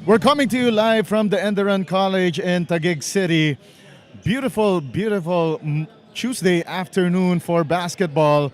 We're coming to you live from the Enderun College in Taguig City. Beautiful, beautiful Tuesday afternoon for basketball.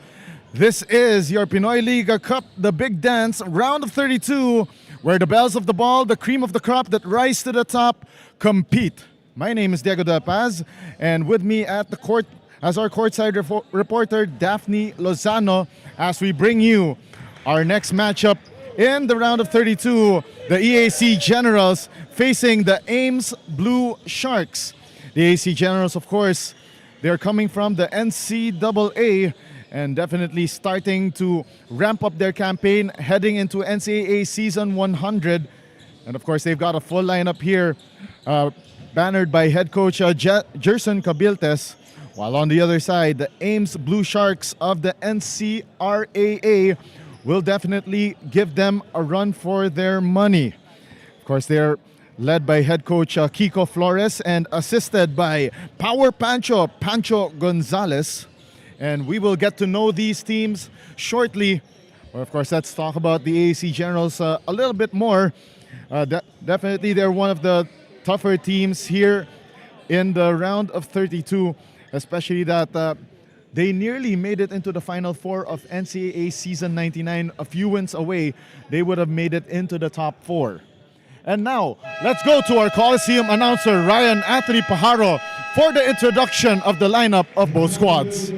This is your Pinoy Liga Cup, the big dance, round of 32, where the bells of the ball, the cream of the crop that rise to the top, compete. My name is Diego De Paz, and with me at the court as our courtside reporter, Daphne Lozano, as we bring you our next matchup in the round of 32, the EAC Generals facing the Ames Blue Sharks. The EAC Generals, of course, they're coming from the NCAA and definitely starting to ramp up their campaign heading into NCAA Season 100. And of course, they've got a full lineup here, bannered by head coach Gerson Cabiltes. While on the other side, the Ames Blue Sharks of the NCRAA will definitely give them a run for their money. Of course, they're led by head coach Kiko Flores and assisted by Power Pancho Gonzalez. And we will get to know these teams shortly. Well, of course, let's talk about the AAC Generals a little bit more. Definitely, they're one of the tougher teams here in the round of 32, especially that they nearly made it into the Final Four of NCAA Season 99. A few wins away, they would have made it into the top four. And now, let's go to our Coliseum announcer, Ryan Anthony Pajaro, for the introduction of the lineup of both squads.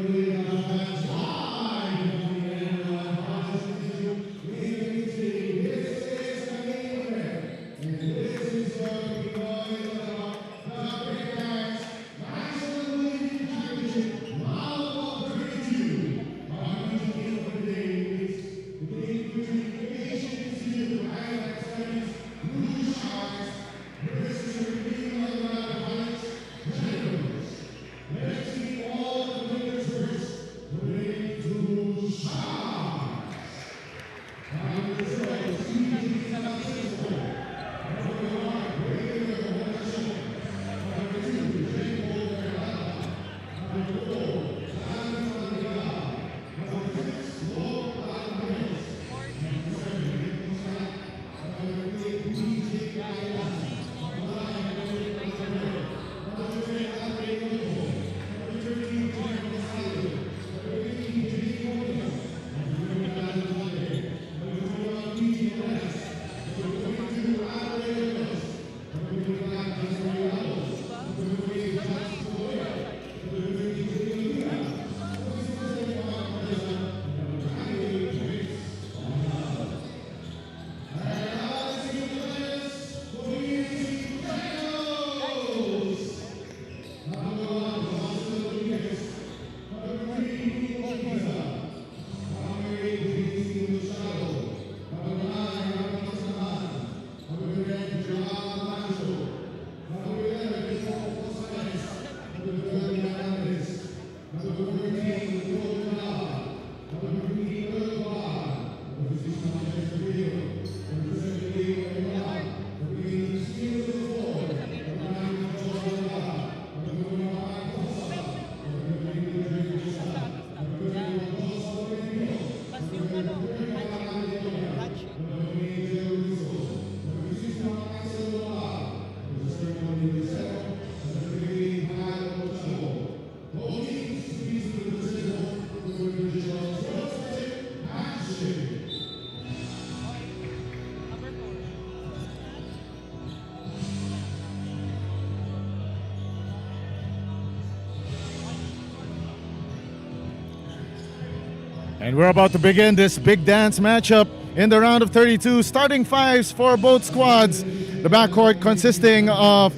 And we're about to begin this big dance matchup in the round of 32. Starting fives for both squads. The backcourt consisting of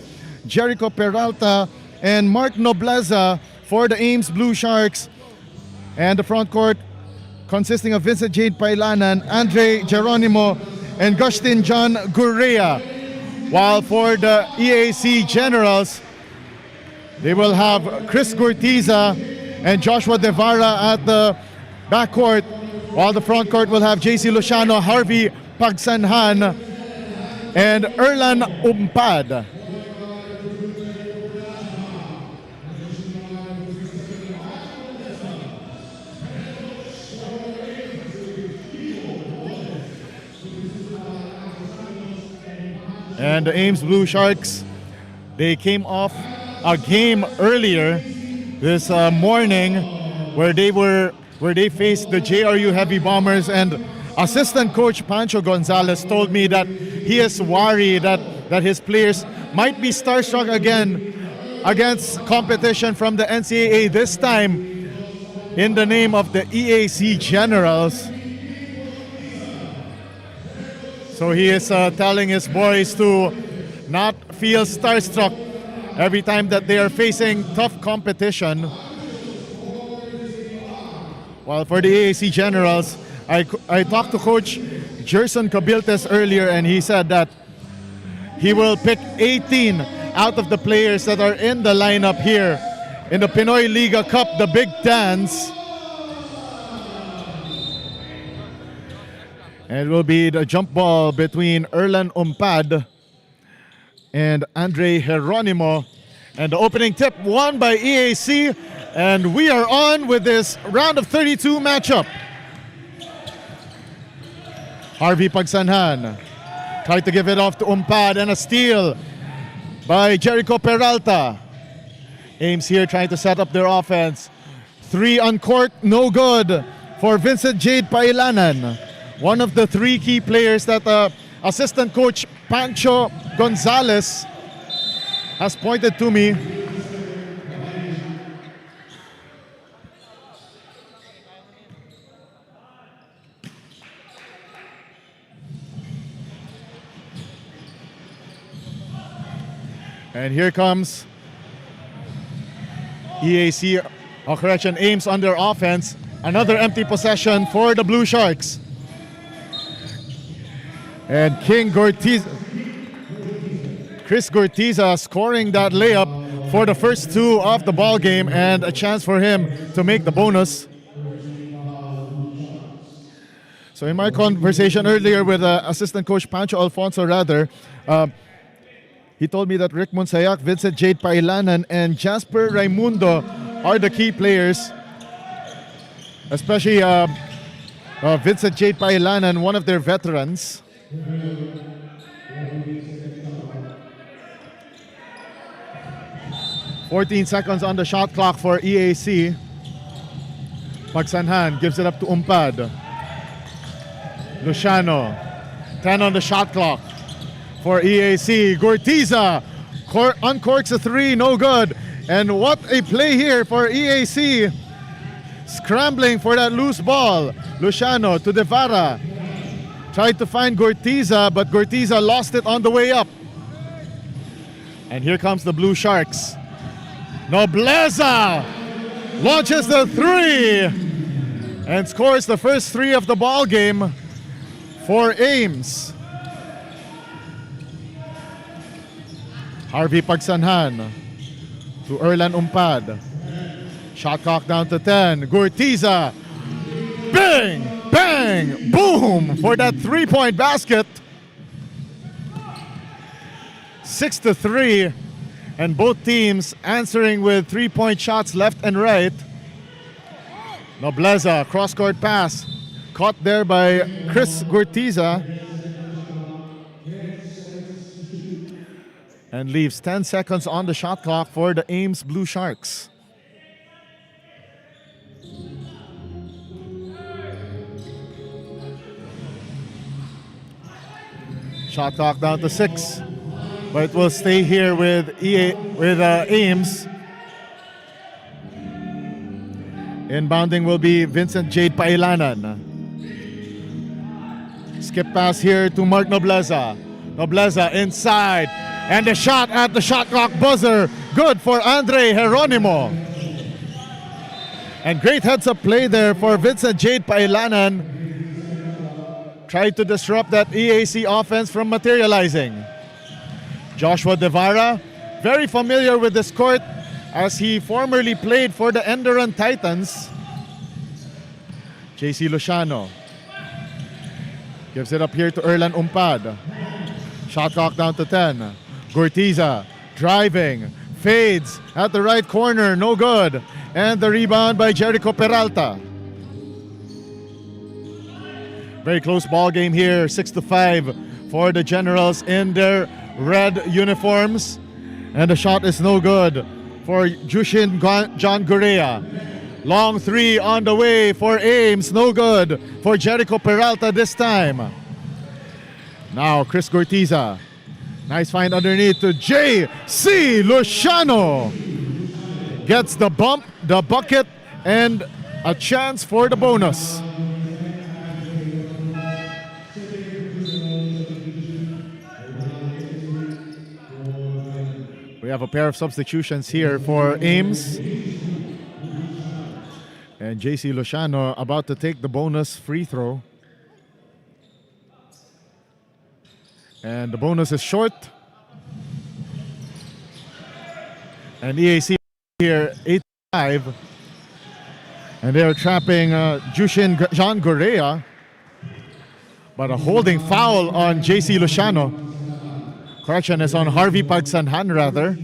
Jericho Peralta and Mark Nobleza for the Ames Blue Sharks. And the front court consisting of Vincent Jade Pailanan, Andre Geronimo, and Gustin John Gurrea. While for the EAC Generals, they will have Chris Gurtiza and Joshua Devara at the backcourt, while the front court will have JC Luciano, Harvey Pagsanhan, and Erlan Umpad. And the Ames Blue Sharks, they came off a game earlier this morning where they faced the JRU Heavy Bombers, and assistant coach Pancho Gonzalez told me that he is worried that his players might be starstruck again against competition from the NCAA, this time in the name of the EAC Generals. So he is telling his boys to not feel starstruck every time that they are facing tough competition. While for the EAC Generals, I talked to Coach Gerson Cabiltes earlier, and he said that he will pick 18 out of the players that are in the lineup here in the Pinoy Liga Cup, the Big Dance. And it will be the jump ball between Erlan Umpad and Andre Geronimo. And the opening tip won by EAC. And we are on with this round of 32 matchup. Harvey Pagsanhan tried to give it off to Umpad, and a steal by Jericho Peralta. Ames here trying to set up their offense. 3 uncorked, no good for Vincent Jade Pailanan. One of the 3 key players that assistant coach Pancho Gonzalez has pointed to me. And here comes EAC, correction, Ames on their offense. Another empty possession for the Blue Sharks. And Chris Gortiza scoring that layup for the first 2 of the ball game, and a chance for him to make the bonus. So in my conversation earlier with assistant coach Pancho Alfonso, he told me that Rick Monsayak, Vincent Jade Pailanan, and Jasper Raimundo are the key players. Especially Vincent Jade Pailanan, one of their veterans. 14 seconds on the shot clock for EAC. Pagsanhan gives it up to Umpad. Luciano, 10 on the shot clock for EAC. Gortiza uncorks a 3, no good. And what a play here for EAC. Scrambling for that loose ball. Luciano to Devara. Tried to find Gortiza, but Gortiza lost it on the way up. And here comes the Blue Sharks. Nobleza launches the 3 and scores the first 3 of the ball game for Ames. Harvey Pagsanhan to Erlan Umpad. Shot clock down to 10. Gortiza. Bang! Bang! Boom! For that 3-point basket. 6-3. And both teams answering with 3-point shots left and right. Nobleza, cross-court pass. Caught there by Chris Gortiza. And leaves 10 seconds on the shot clock for the Ames Blue Sharks. Shot clock down to 6. But it will stay here with Ames. Inbounding will be Vincent Jade Pailanan. Skip pass here to Mark Nobleza. Nobleza inside. And the shot at the shot clock buzzer. Good for Andre Geronimo. And great heads-up play there for Vincent Jade Pailanan. Tried to disrupt that EAC offense from materializing. Joshua Devara, very familiar with this court as he formerly played for the Enderun Titans. JC Luciano gives it up here to Erlan Umpad. Shot clock down to 10. Gortiza driving, fades at the right corner, no good. And the rebound by Jericho Peralta. Very close ball game here, 6-5 for the Generals in their red uniforms. And the shot is no good for Jushin John Gorea. Long three on the way for Ames, no good for Jericho Peralta this time. Now Chris Gortiza. Nice find underneath to J.C. Luciano. Gets the bump, the bucket, and a chance for the bonus. We have a pair of substitutions here for Ames. And J.C. Luciano about to take the bonus free throw. And the bonus is short. And EAC here 8-5. And they're trapping Jushin John Gorea. But a holding foul on J.C. Luciano. Correction is on Harvey Pagsanhan rather.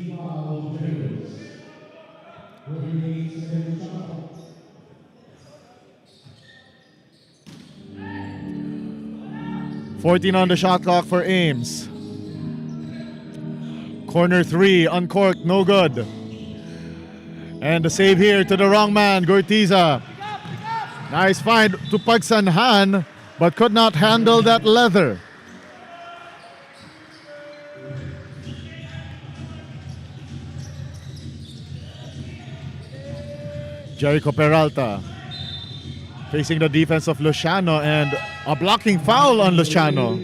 .14 on the shot clock for Ames. Corner three, uncorked, no good. And the save here to the wrong man, Gortiza. Nice find to Pagsanhan, but could not handle that leather. Jericho Peralta facing the defense of Luciano and a blocking foul on Luciano.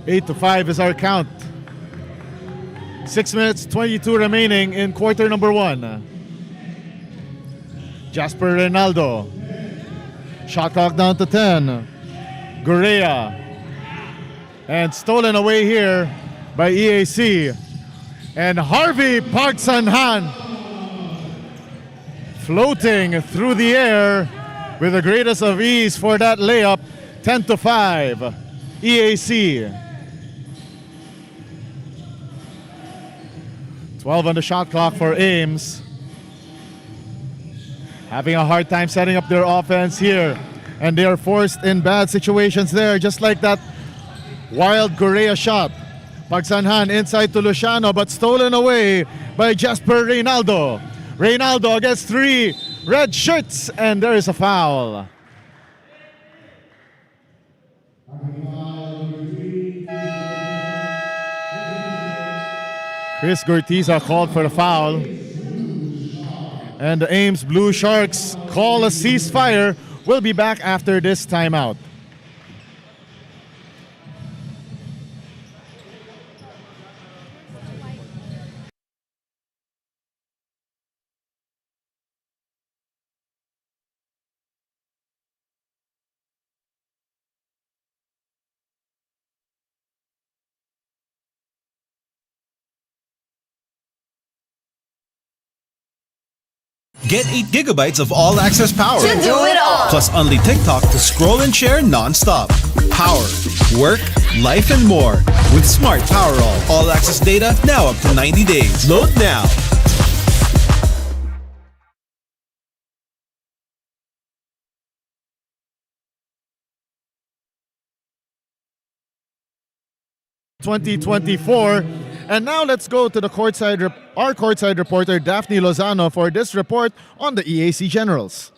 Eight to 5 is our count. 6 minutes, 22 remaining in quarter number one. Jasper Reynaldo. Shot clock down to 10. Gorea. And stolen away here by EAC. And Harvey Pagsanhan floating through the air with the greatest of ease for that layup. 10 to 5. EAC. 12 on the shot clock for Ames. Having a hard time setting up their offense here. And they are forced in bad situations there, just like that wild Gorea shot. Pagsanhan inside to Luciano, but stolen away by Jasper Reynaldo. Reynaldo against three red shirts, and there is a foul. Chris Gortiza called for the foul. And the Ames Blue Sharks call a ceasefire. We'll be back after this timeout. Get 8 gigabytes of all-access power. To do it all. Plus only TikTok to scroll and share non-stop. Power, work, life, and more. With Smart Power all-access data now up to 90 days. Load now. ...2024. And now let's go to the our courtside reporter Daphne Lozano for this report on the EAC Generals.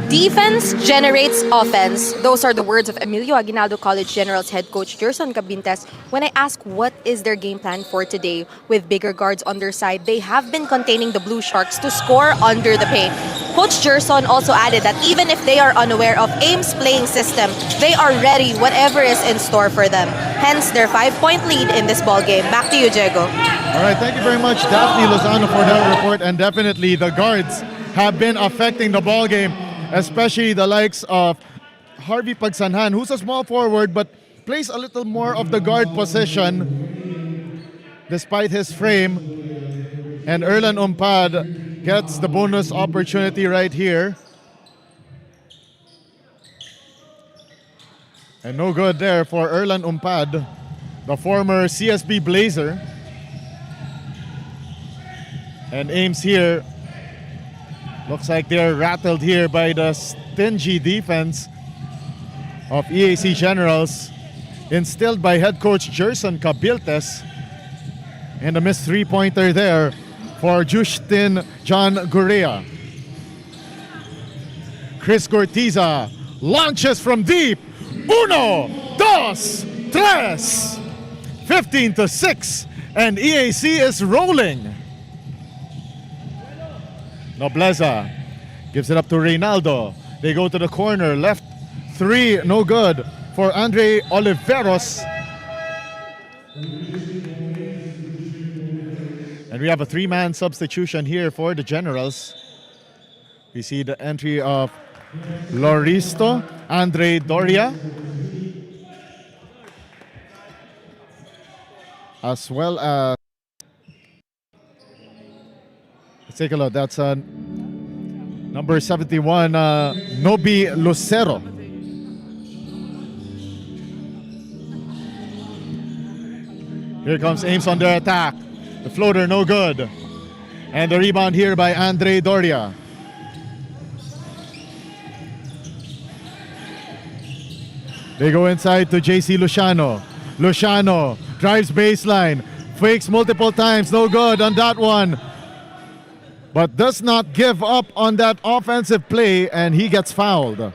Defense generates offense. Those are the words of Emilio Aguinaldo College Generals head coach Gerson Cabintes when I ask what is their game plan for today. With bigger guards on their side, they have been containing the Blue Sharks to score under the paint. Coach Gerson also added that even if they are unaware of Ames' playing system, they are ready whatever is in store for them. Hence their 5-point lead in this ball game. Back to you, Diego. All right, thank you very much, Daphne Lozano, for that report. And definitely the guards have been affecting the ball game, especially the likes of Harvey Pagsanhan, who's a small forward but plays a little more of the guard position despite his frame. And Erlan Umpad gets the bonus opportunity right here. And no good there for Erlan Umpad, the former CSB Blazer. And Ames here Looks like they're rattled here by the stingy defense of EAC Generals, instilled by head coach Gerson Cabiltes. And a missed three-pointer there for Justin John Gurea. Chris Gortiza launches from deep. Uno, dos, tres. 15-6, and EAC is rolling. Nobleza gives it up to Reynaldo. They go to the corner. Left three, no good for Andre Oliveros. And we have a three-man substitution here for the Generals. We see the entry of Loristo, Andre Doria, as well as, let's take a look. That's number 71, Nobi Lucero. Here comes Ames on their attack. The floater, no good. And the rebound here by Andre Doria. They go inside to JC Luciano. Luciano drives baseline, fakes multiple times, no good on that one. But does not give up on that offensive play, and he gets fouled.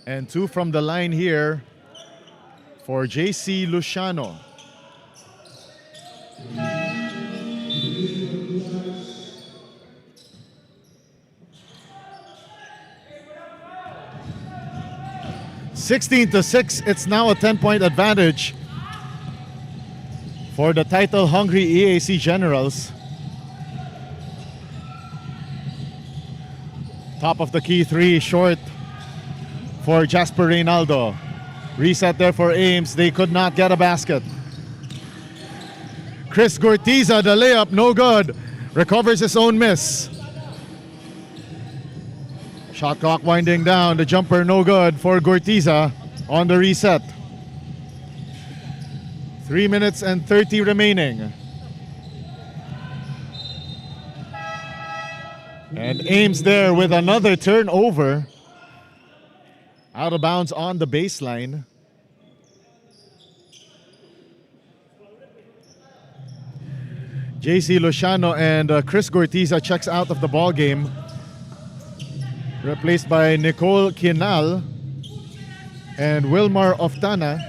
And two from the line here for JC Luciano. (16-6). It's now a 10-point advantage for the title-hungry EAC Generals. Top of the key three, short for Jasper Reynaldo. Reset there for Ames. They could not get a basket. Chris Gortiza, the layup, no good. Recovers his own miss. Shot clock winding down. The jumper, no good for Gortiza on the reset. 3 minutes and 30 remaining. And Ames there with another turnover. Out of bounds on the baseline. JC Luciano and Chris Gortiza checks out of the ball game. Replaced by Nicole Quinal and Wilmar Oftana.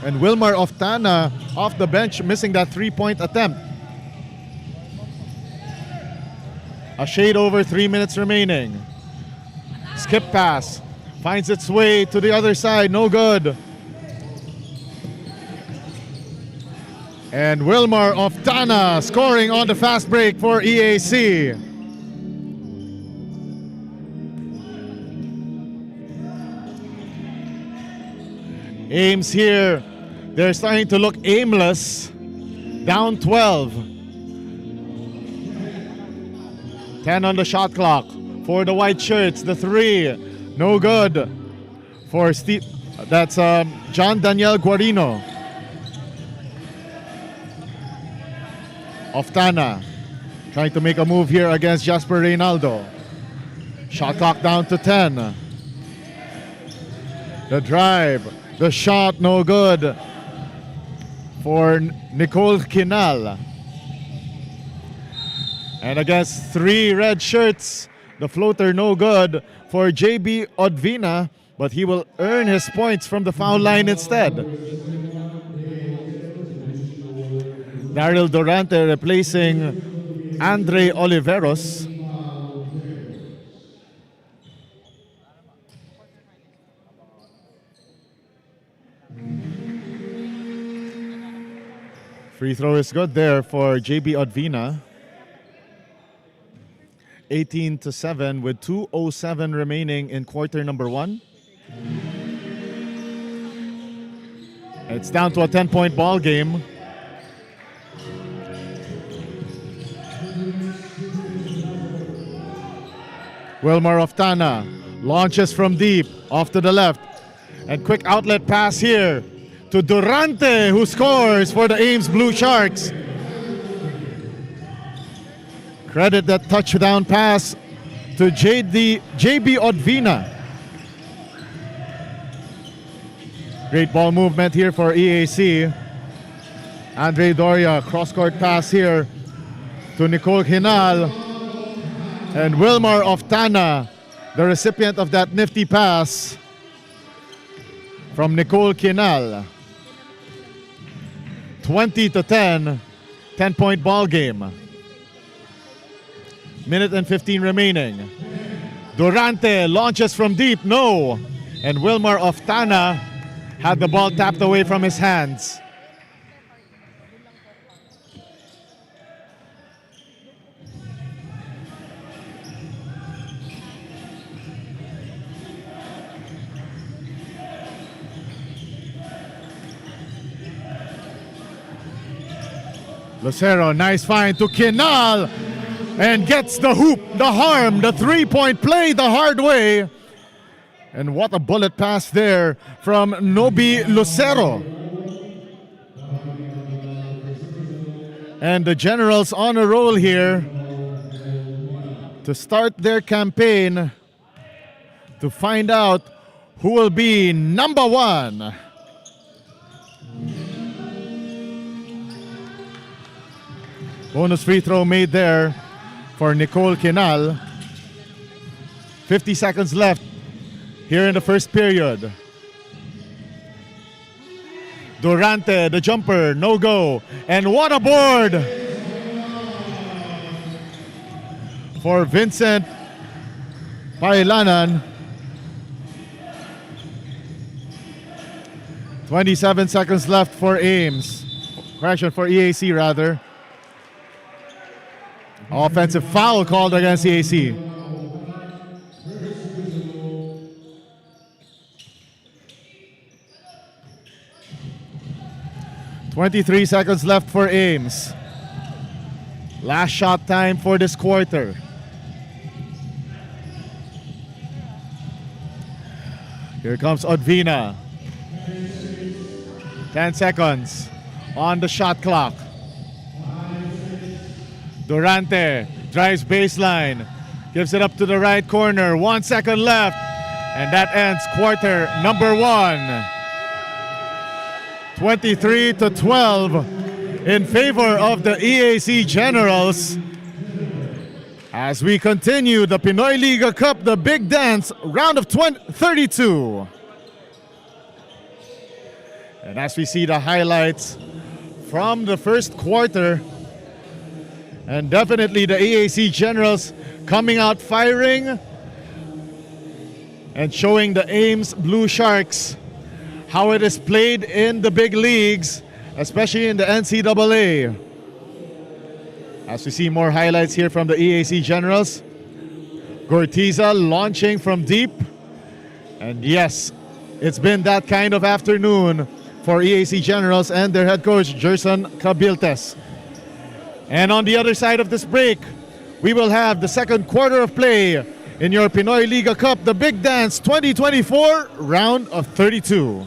And Wilmar Oftana off the bench, missing that three-point attempt. A shade over 3 minutes remaining. Skip pass. Finds its way to the other side, no good. And Wilmar Oftana scoring on the fast break for EAC. Ames here, they're starting to look aimless. Down 12. 10 on the shot clock for the white shirts. The three, no good for Steve. That's John Daniel Guarino. Oftana trying to make a move here against Jasper Reynaldo. Shot clock down to 10. The drive, the shot, no good for Nicole Quinal. And against three red shirts, the floater no good for JB Odvina, but he will earn his points from the foul line instead. Daryl Durante replacing Andre Oliveros. Free throw is good there for JB Odvina. 18-7 with 2:07 remaining in quarter number one. It's down to a 10-point ball game. Wilmar Oftana launches from deep, off to the left. And quick outlet pass here to Durante, who scores for the Ames Blue Sharks. Credit that touchdown pass to JB Odvina. Great ball movement here for EAC. Andre Doria, cross-court pass here to Nicole Hinal. And Wilmar Oftana, the recipient of that nifty pass from Nicole Kinal. 20-10, 10-point ball game. Minute and 15 remaining. Durante launches from deep, no. And Wilmar Oftana had the ball tapped away from his hands. Lucero, nice find to Kinal and gets the hoop, the harm, the three-point play the hard way. And what a bullet pass there from Nobi Lucero. And the Generals on a roll here to start their campaign to find out who will be number one. Bonus free throw made there for Nicole Kinal. 50 seconds left here in the first period. Durante, the jumper, no go. And what a board for Vincent Pailanan. 27 seconds left for Ames. Correction, for EAC rather. Offensive foul called against EAC. "23 seconds left for Ames. Last shot time for this quarter. Here comes Odvina. 10 seconds on the shot clock. Durante drives baseline, gives it up to the right corner. 1 second left, and that ends quarter number one. 23-12 in favor of the EAC Generals. As we continue the Pinoy Liga Cup, the Big Dance, round of 32. And as we see the highlights from the first quarter, and definitely the EAC Generals coming out firing and showing the Ames Blue Sharks how it is played in the big leagues, especially in the NCAA. As we see more highlights here from the EAC Generals. Gortiza launching from deep. And yes, it's been that kind of afternoon for EAC Generals and their head coach, Gerson Cabiltes. And on the other side of this break, we will have the second quarter of play in your Pinoy Liga Cup, the Big Dance 2024 round of 32.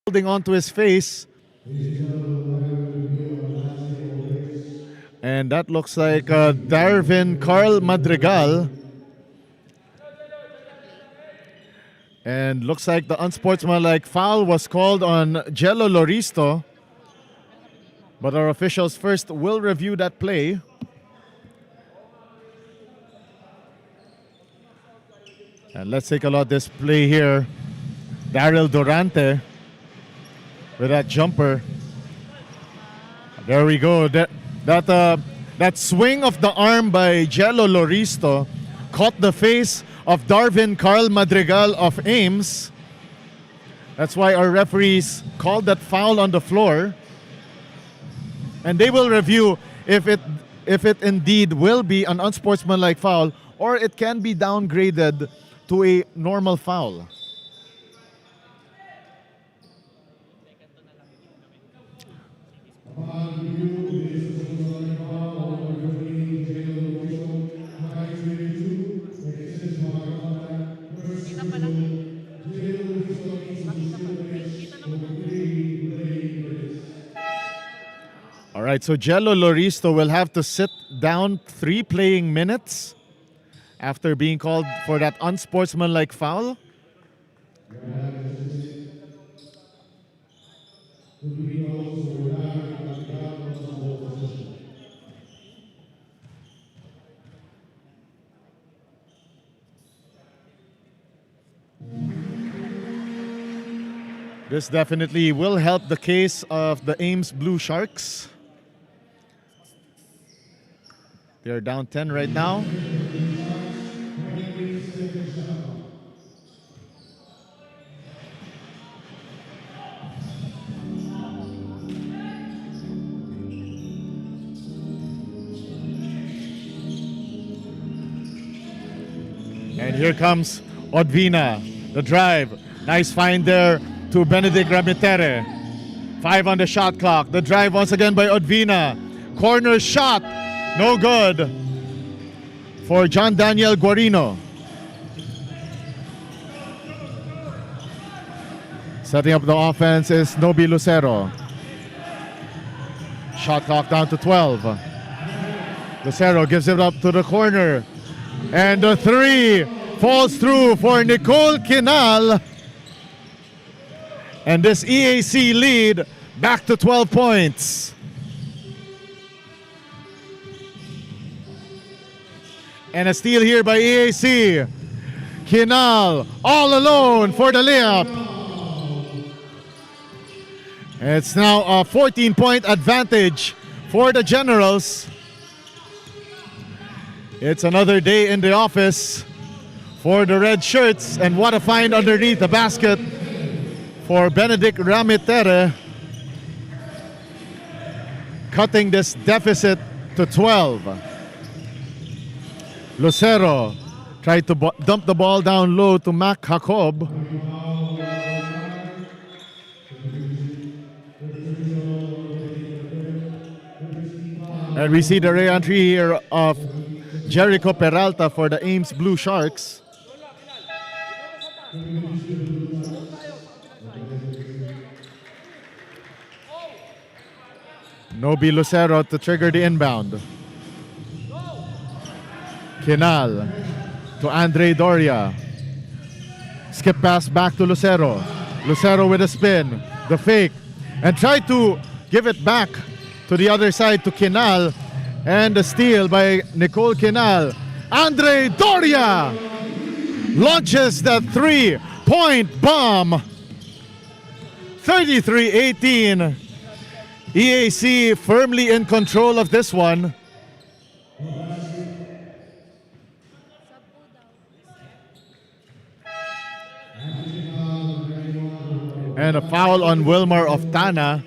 holding onto his face. And that looks like Darwin Carl Madrigal. And looks like the unsportsmanlike foul was called on Jello Loristo. But our officials first will review that play. And let's take a look at this play here. Daryl Durante with that jumper. There we go. That swing of the arm by Jello Loristo caught the face of Darwin Carl Madrigal of Ames. That's why our referees called that foul on the floor. And they will review if it indeed will be an unsportsmanlike foul or it can be downgraded to a normal foul. All right, so Jello Loristo will have to sit down 3 playing minutes after being called for that unsportsmanlike foul. This definitely will help the case of the Ames Blue Sharks. They're down 10 right now. And here comes Odvina, the drive. Nice find there to Benedict Ramitere. 5 on the shot clock. The drive once again by Odvina. Corner shot, no good for John Daniel Guarino. Setting up the offense is Nobi Lucero. Shot clock down to 12. Lucero gives it up to the corner. And the 3 falls through for Nicole Quinal. And this EAC lead back to 12 points. And a steal here by EAC. Quinal all alone for the layup. It's now a 14-point advantage for the Generals. It's another day in the office for the red shirts, and what a find underneath the basket for Benedict Ramitere, cutting this deficit to 12. Lucero tried to dump the ball down low to Mac Jacob. And we see the re-entry here of Jericho Peralta for the Ames Blue Sharks. Nobi Lucero to trigger the inbound. Quinal to Andre Doria. Skip pass back to Lucero. Lucero with a spin, the fake, and try to give it back to the other side to Quinal. And the steal by Nicole Quinal. Andre Doria launches the 3-point bomb. 33-18. EAC firmly in control of this one. And a foul on Wilmar of Tana.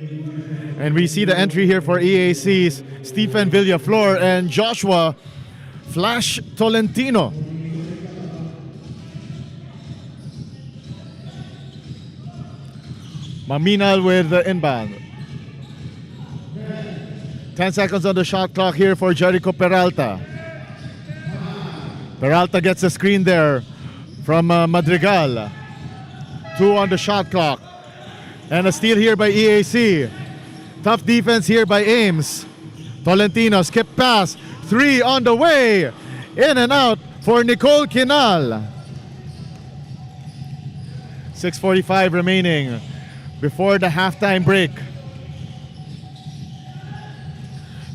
And we see the entry here for EAC's Stephen Villaflor and Joshua Flash Tolentino. Maminal with the inbound. 10 seconds on the shot clock here for Jericho Peralta. Peralta gets a screen there from Madrigal. 2 on the shot clock. And a steal here by EAC. Tough defense here by Ames. Tolentino, skip pass. 3 on the way. In and out for Nicole Kinal. 6:45 remaining before the halftime break.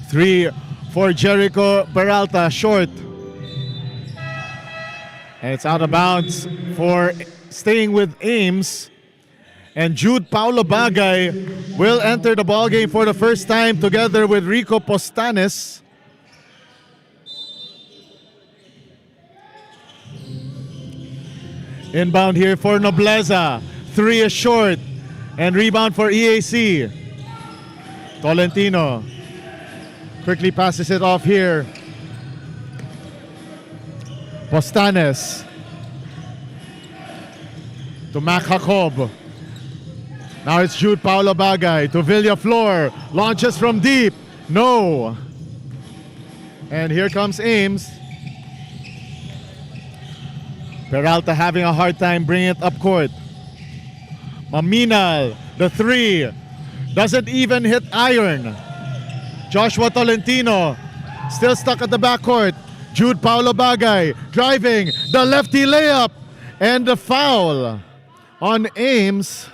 3 for Jericho Peralta, short. And it's out of bounds for staying with Ames. And Jude Paulo Bagay will enter the ballgame for the first time together with Rico Postanes. Inbound here for Nobleza. 3 is short. And rebound for EAC. Tolentino quickly passes it off here. Postanes to Mac Jacob. Now it's Jude Paulo Bagay to Villaflor. Launches from deep. No. And here comes Ames. Peralta having a hard time bringing it up court. Maminal, the 3. Doesn't even hit iron. Joshua Tolentino still stuck at the backcourt. Jude Paulo Bagay driving the lefty layup. And the foul on Ames.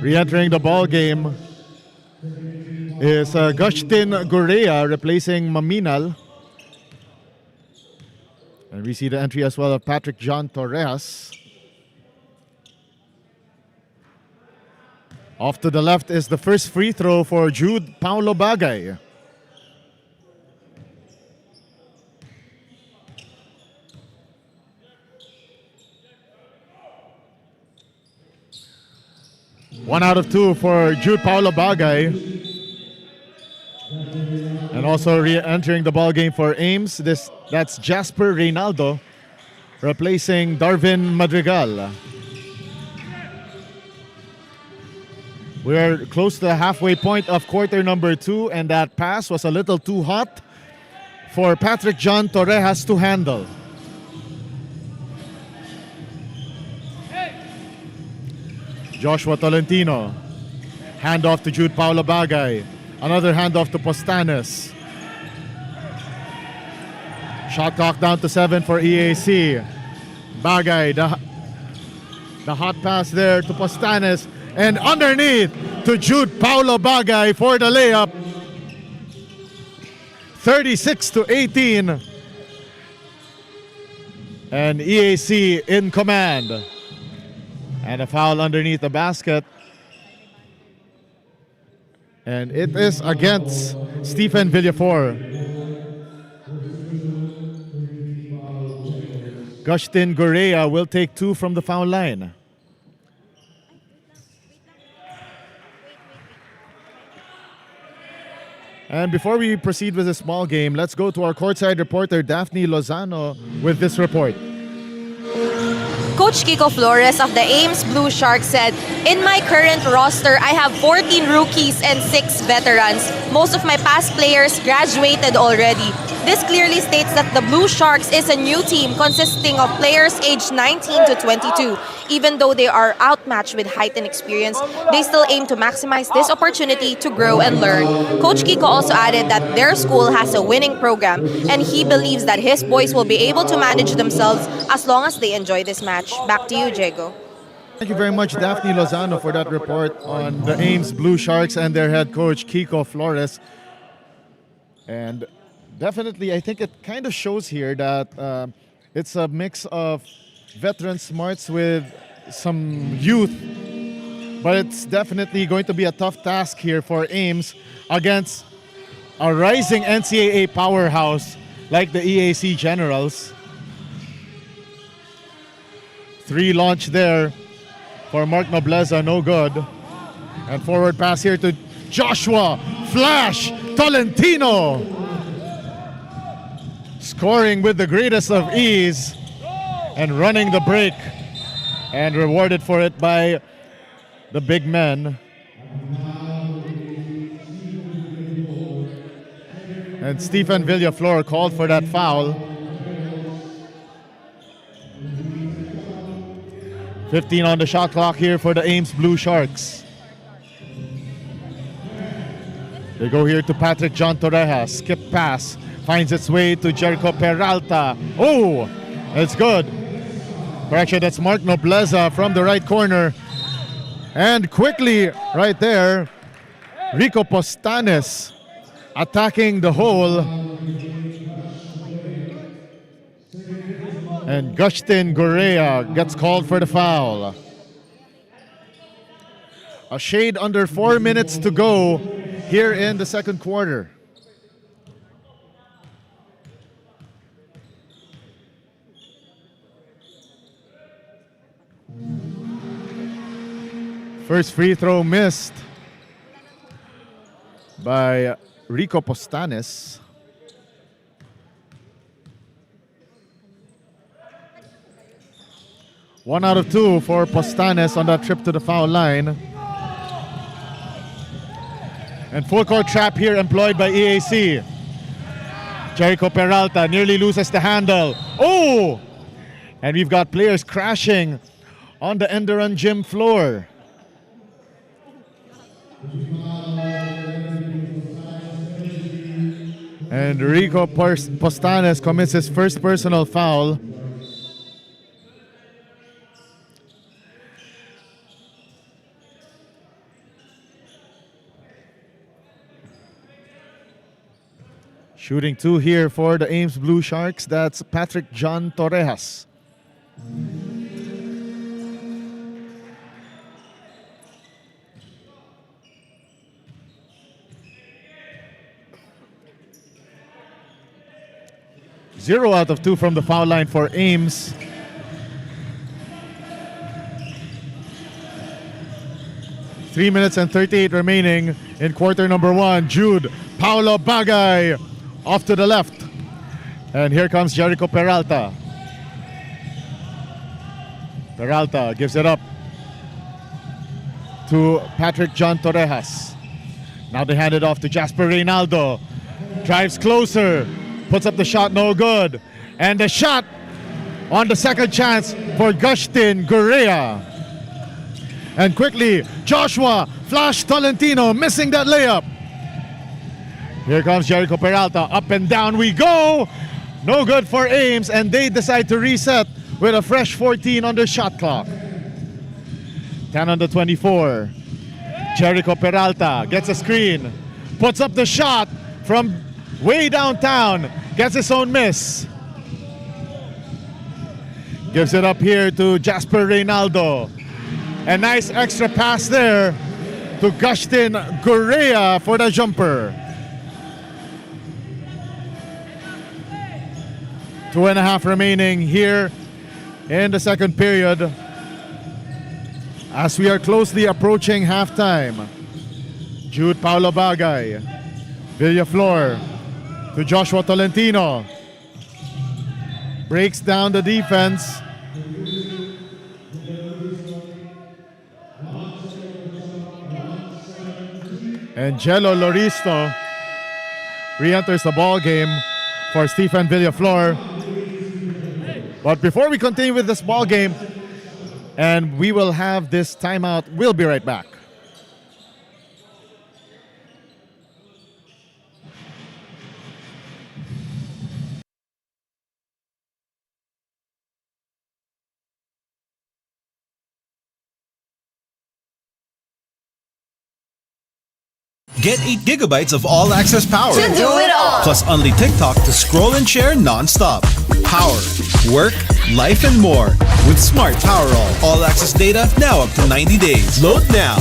Re-entering the ball game is Agustin Gorea replacing Maminal. And we see the entry as well of Patrick John Torres. Off to the left is the first free throw for Jude Paulo Bagay. One out of 2 for Jude Paulo Bagay. And also re-entering the ball game for Ames. That's Jasper Reynaldo replacing Darvin Madrigal. We are close to the halfway point of quarter number 2, and that pass was a little too hot for Patrick John Torres to handle. Joshua Tolentino. Handoff to Jude Paulo Bagay. Another handoff to Postanes. Shot clock down to 7 for EAC. Bagay, the hot pass there to Postanes. And underneath to Jude Paulo Bagay for the layup. 36-18. And EAC in command. And a foul underneath the basket. And it is against Stephen Villaflor. Agustin Gorea will take 2 from the foul line. And before we proceed with the small game, let's go to our courtside reporter Daphne Lozano with this report. Coach Kiko Flores of the Ames Blue Sharks said, "In my current roster, I have 14 rookies and 6 veterans. Most of my past players graduated already. This clearly states that the Blue Sharks is a new team consisting of players aged 19 to 22. Even though they are outmatched with height and experience, they still aim to maximize this opportunity to grow and learn." Coach Kiko also added that their school has a winning program and he believes that his boys will be able to manage themselves as long as they enjoy this match. Back to you, Diego. Thank you very much, Daphne Lozano, for that report on the Ames Blue Sharks and their head coach, Kiko Flores. And definitely, I think it kind of shows here that it's a mix of veteran smarts with some youth. But it's definitely going to be a tough task here for Ames against a rising NCAA powerhouse like the EAC Generals. 3 launch there for Mark Nobleza, no good. And forward pass here to Joshua Flash Tolentino. Scoring with the greatest of ease and running the break. And rewarded for it by the big men. And Stephen Villaflor called for that foul. 15 on the shot clock here for the Ames Blue Sharks. They go here to Patrick John Torreja. Skip pass. Finds its way to Jericho Peralta. Oh, it's good. Correction, that's Mark Nobleza from the right corner. And quickly, right there, Rico Postanes attacking the hole. And Gustin Gorea gets called for the foul. A shade under 4 minutes to go here in the second quarter. First free throw missed by Rico Postanes. One out of two for Postanes on that trip to the foul line. And full court trap here employed by EAC. Jericho Peralta nearly loses the handle. Oh! And we've got players crashing on the Enderun gym floor. And Rico Postanes commits his first personal foul. Shooting two here for the Ames Blue Sharks. That's Patrick John Torrejas. Zero out of two from the foul line for Ames. Three minutes and 38 remaining in quarter number one. Jude Paulo Bagay off to the left. And here comes Jericho Peralta. Peralta gives it up to Patrick John Torrejas. Now they hand it off to Jasper Reynaldo. Drives closer. Puts up the shot, no good. And the shot on the second chance for Gustin Gorea. And quickly, Joshua Flash Tolentino missing that layup. Here comes Jericho Peralta. Up and down we go. No good for Ames, and they decide to reset with a fresh 14 on the shot clock. 10 on the 24. Jericho Peralta gets a screen. Puts up the shot from way downtown. Gets his own miss. Gives it up here to Jasper Reynaldo. A nice extra pass there to Gustin Gorea for the jumper. 2.5 remaining here in the second period as we are closely approaching halftime. Jude Paulo Bagay. Villaflor to Joshua Tolentino. Breaks down the defense. And Jello Loristo re-enters the ball game for Stephen Villaflor. But before we continue with this ball game, and we will have this timeout, we'll be right back. Get 8 gigabytes of all-access power. To do it all. Plus only TikTok to scroll and share non-stop. Power, work, life, and more. With Smart Powerall. All-access data now up to 90 days. Load now.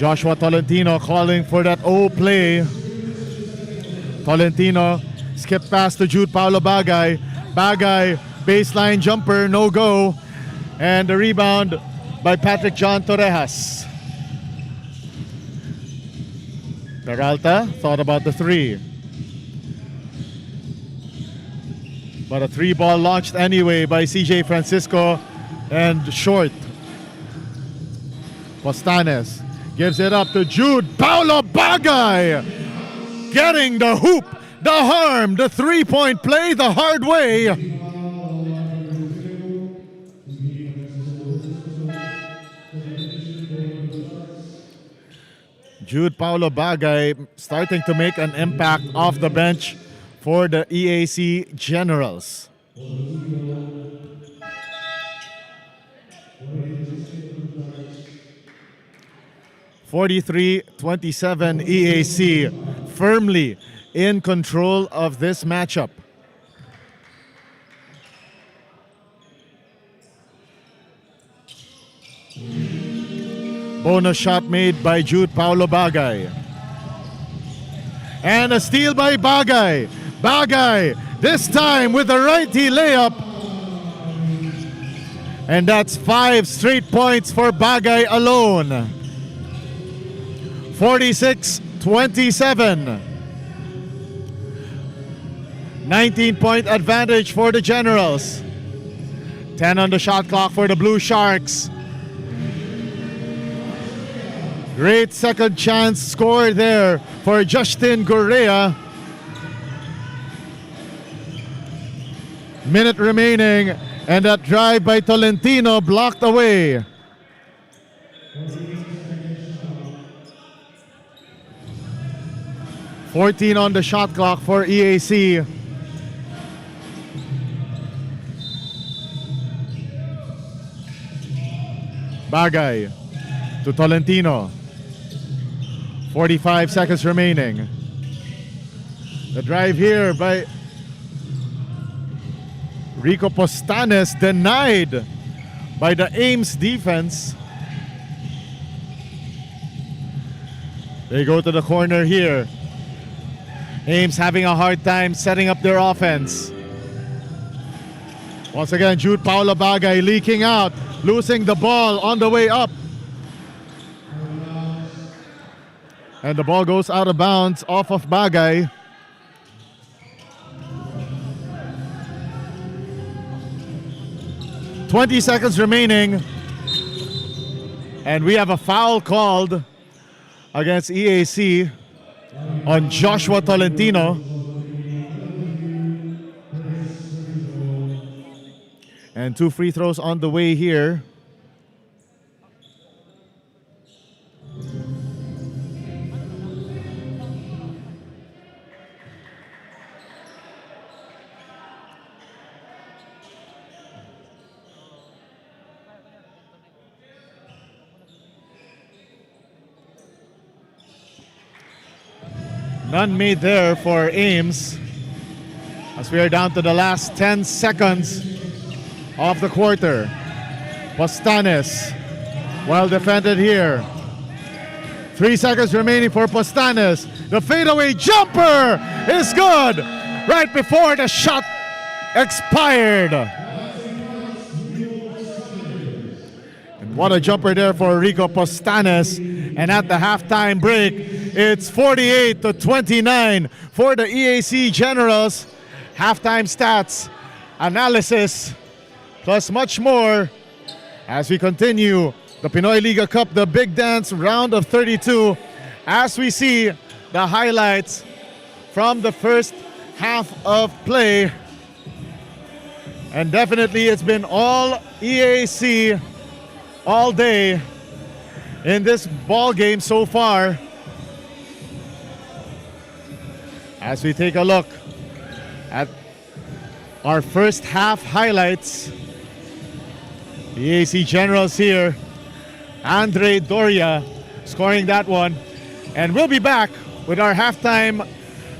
Joshua Tolentino calling for that O play. Tolentino skip pass to Jude Paulo Bagay. Bagay, baseline jumper, no go. And the rebound by Patrick John Torrejas. Peralta thought about the three. But a three ball launched anyway by CJ Francisco and short. Postanes gives it up to Jude Paulo Bagay. Getting the hoop, the harm, the 3-point play the hard way. Jude Paulo Bagay starting to make an impact off the bench for the EAC Generals. (43-27) EAC firmly in control of this matchup. Bonus shot made by Jude Paulo Bagay. And a steal by Bagay. Bagay, this time with a righty layup. And that's 5 straight points for Bagay alone. 46-27. 19-point advantage for the Generals. 10 on the shot clock for the Blue Sharks. Great second chance score there for Justin Correa. Minute remaining, and that drive by Tolentino blocked away. (14 on the shot clock for EAC. Bagay to Tolentino. 45 seconds remaining. The drive here by Rico Postanes, denied by the Ames defense. They go to the corner here. Ames having a hard time setting up their offense. Once again, Jude Paulo Bagay leaking out, losing the ball on the way up. And the ball goes out of bounds off of Bagay. (20 seconds remaining. And we have a foul called against EAC on Joshua Tolentino. And 2 free throws on the way here. None made there for Ames, as we are down to the last 10 seconds of the quarter. Postanes, well defended here. 3 seconds remaining for Postanes. The fadeaway jumper is good right before the shot expired. And what a jumper there for Rico Postanes. And at the halftime break, it's 48-29 for the EAC Generals. Halftime stats, analysis, plus much more as we continue the Pinoy Liga Cup, the Big Dance round of 32, as we see the highlights from the first half of play. And definitely it's been all EAC all day in this ball game so far. As we take a look at our first half highlights, the EAC Generals here, Andre Doria scoring that one. And we'll be back with our halftime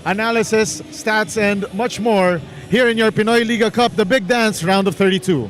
analysis, stats, and much more here in your Pinoy Liga Cup, the Big Dance round of 32.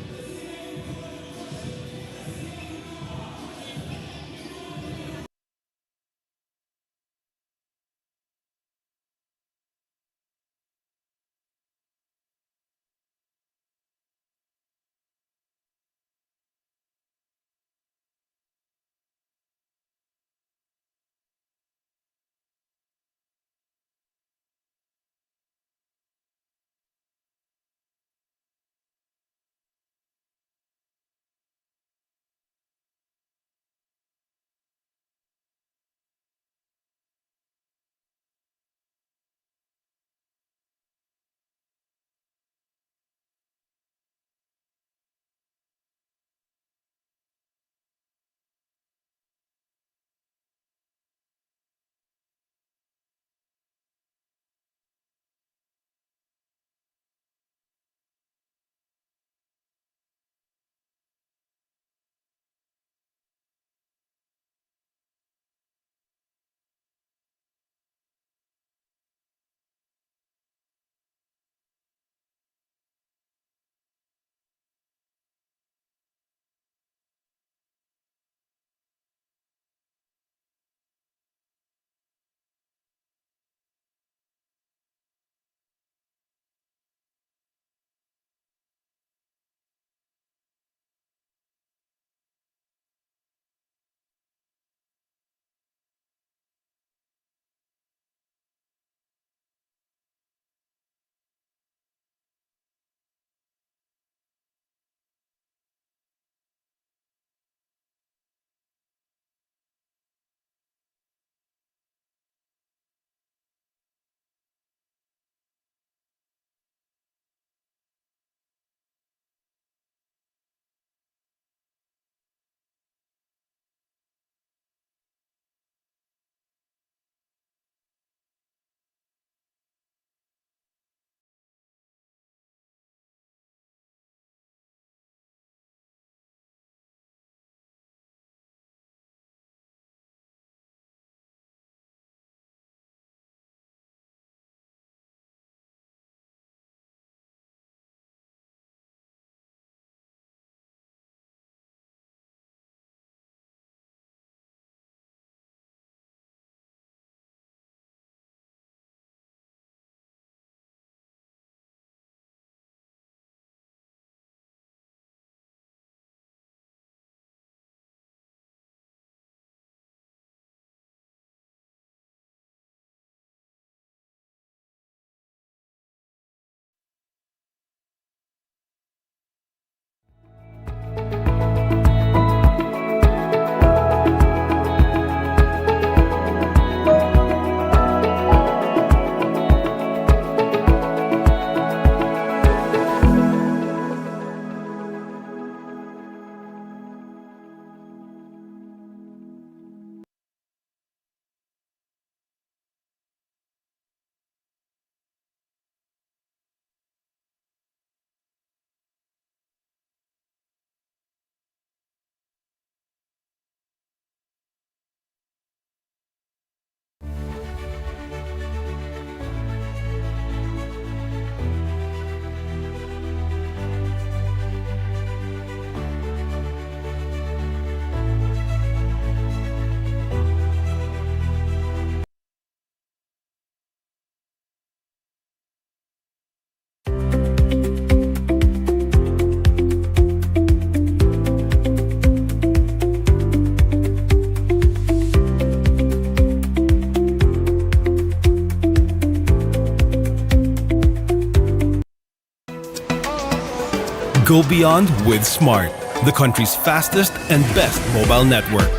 Go beyond with Smart, the country's fastest and best mobile network.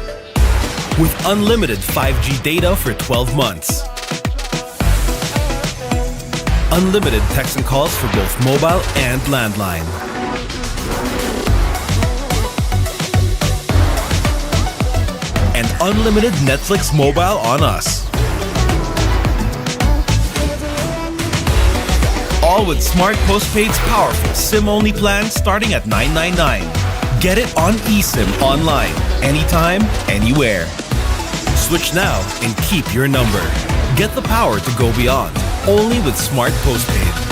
With unlimited 5G data for 12 months. Unlimited text and calls for both mobile and landline. And unlimited Netflix mobile on us. All with Smart Postpaid's powerful SIM-only plan starting at $999. Get it on eSIM online, anytime, anywhere. Switch now and keep your number. Get the power to go beyond. Only with Smart Postpaid.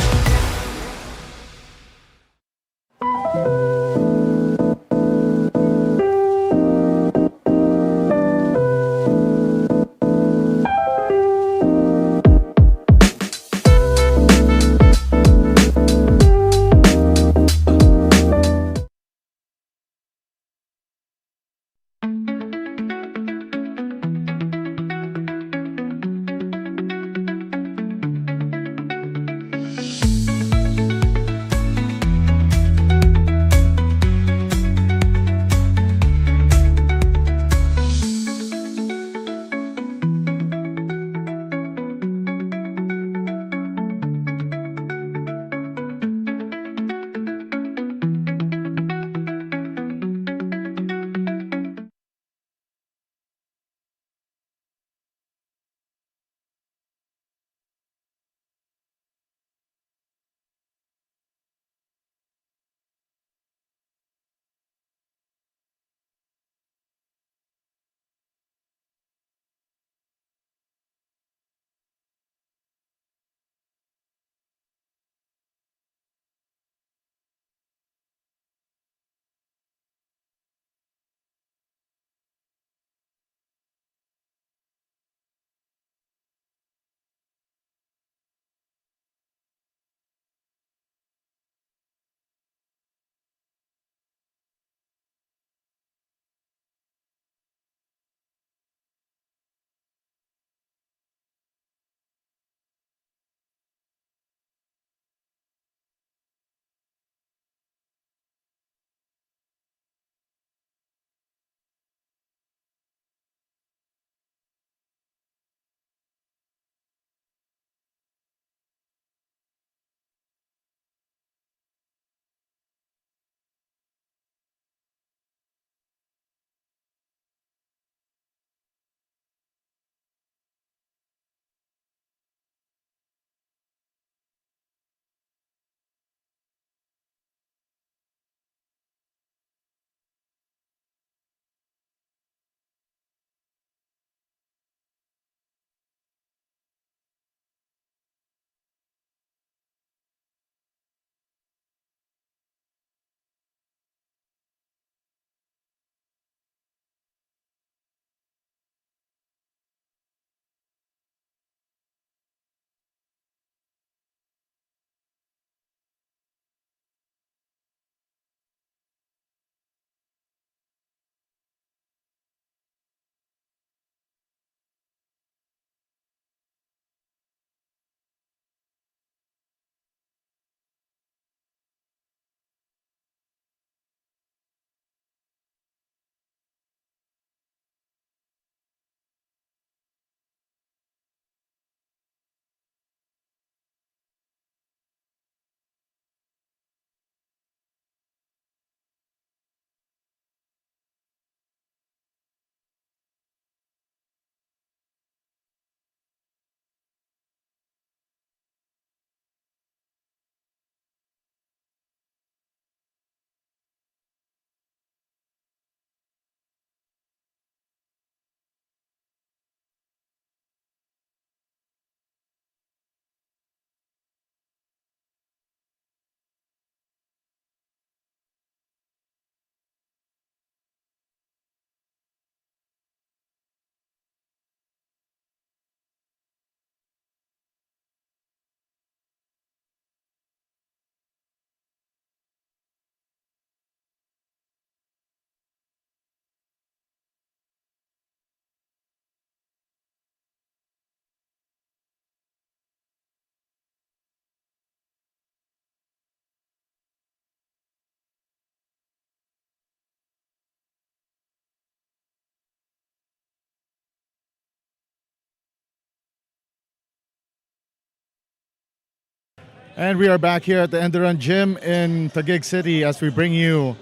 And we are back here at the Enderun Gym in Taguig City as we bring you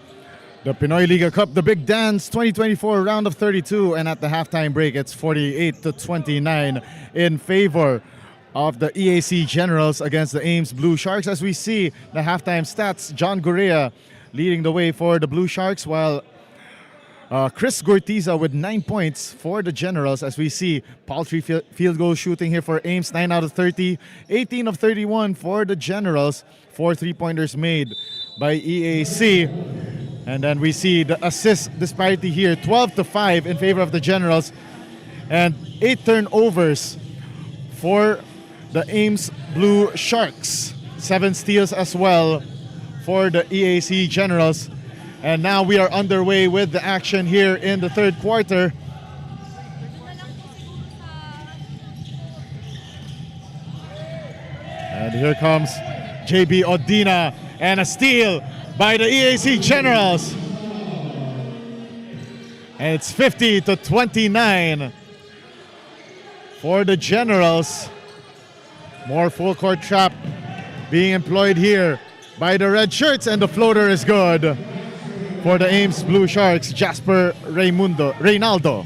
the Pinoy Liga Cup, the Big Dance 2024 round of 32. And at the halftime break, it's 48-29 in favor of the EAC Generals against the Ames Blue Sharks. As we see the halftime stats, John Gorea leading the way for the Blue Sharks, while Chris Gortiza with 9 points for the Generals. As we see paltry field goal shooting here for Ames, 9 out of 30, 18 of 31 for the Generals, 4 3-pointers made by EAC. And then we see the assist disparity here, 12-5 in favor of the Generals, and 8 turnovers for the Ames Blue Sharks. 7 steals as well for the EAC Generals. And now we are underway with the action here in the third quarter. And here comes JB Odina, and a steal by the EAC Generals. And it's 50-29 for the Generals. More full court trap being employed here by the red shirts, and the floater is good for the Ames Blue Sharks, Jasper Reynaldo.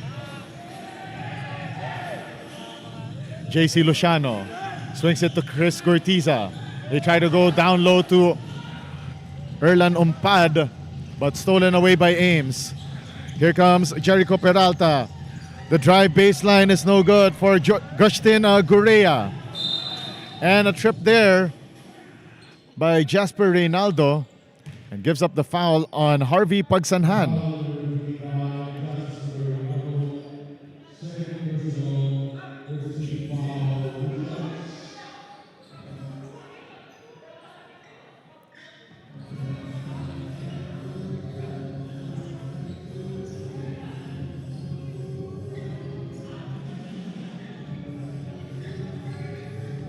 JC Luciano swings it to Chris Gortiza. They try to go down low to Erlan Umpad, but stolen away by Ames. Here comes Jericho Peralta. The drive baseline is no good for Gustin Gorea. And a trip there by Jasper Reynaldo, and gives up the foul on Harvey Pagsanhan.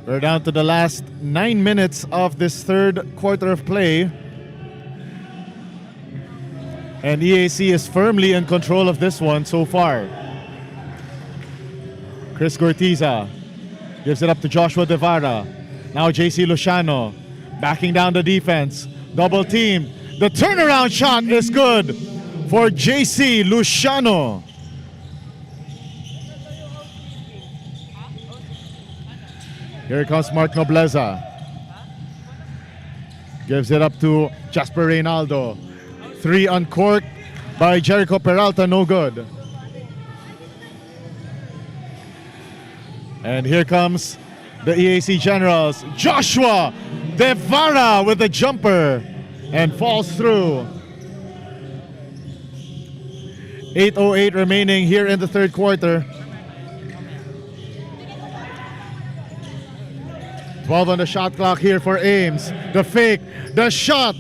We're down to the last 9 minutes of this third quarter of play. And EAC is firmly in control of this one so far. Chris Gortiza gives it up to Joshua Devara. Now JC Luciano backing down the defense. Double team. The turnaround shot is good for JC Luciano. Here comes Mark Nobleza. Gives it up to Jasper Reynaldo. 3 uncorked by Jericho Peralta, no good. And here comes the EAC Generals. Joshua Devara with a jumper and falls through. 8:08 remaining here in the third quarter. 12 on the shot clock here for Ames. The fake, the shot,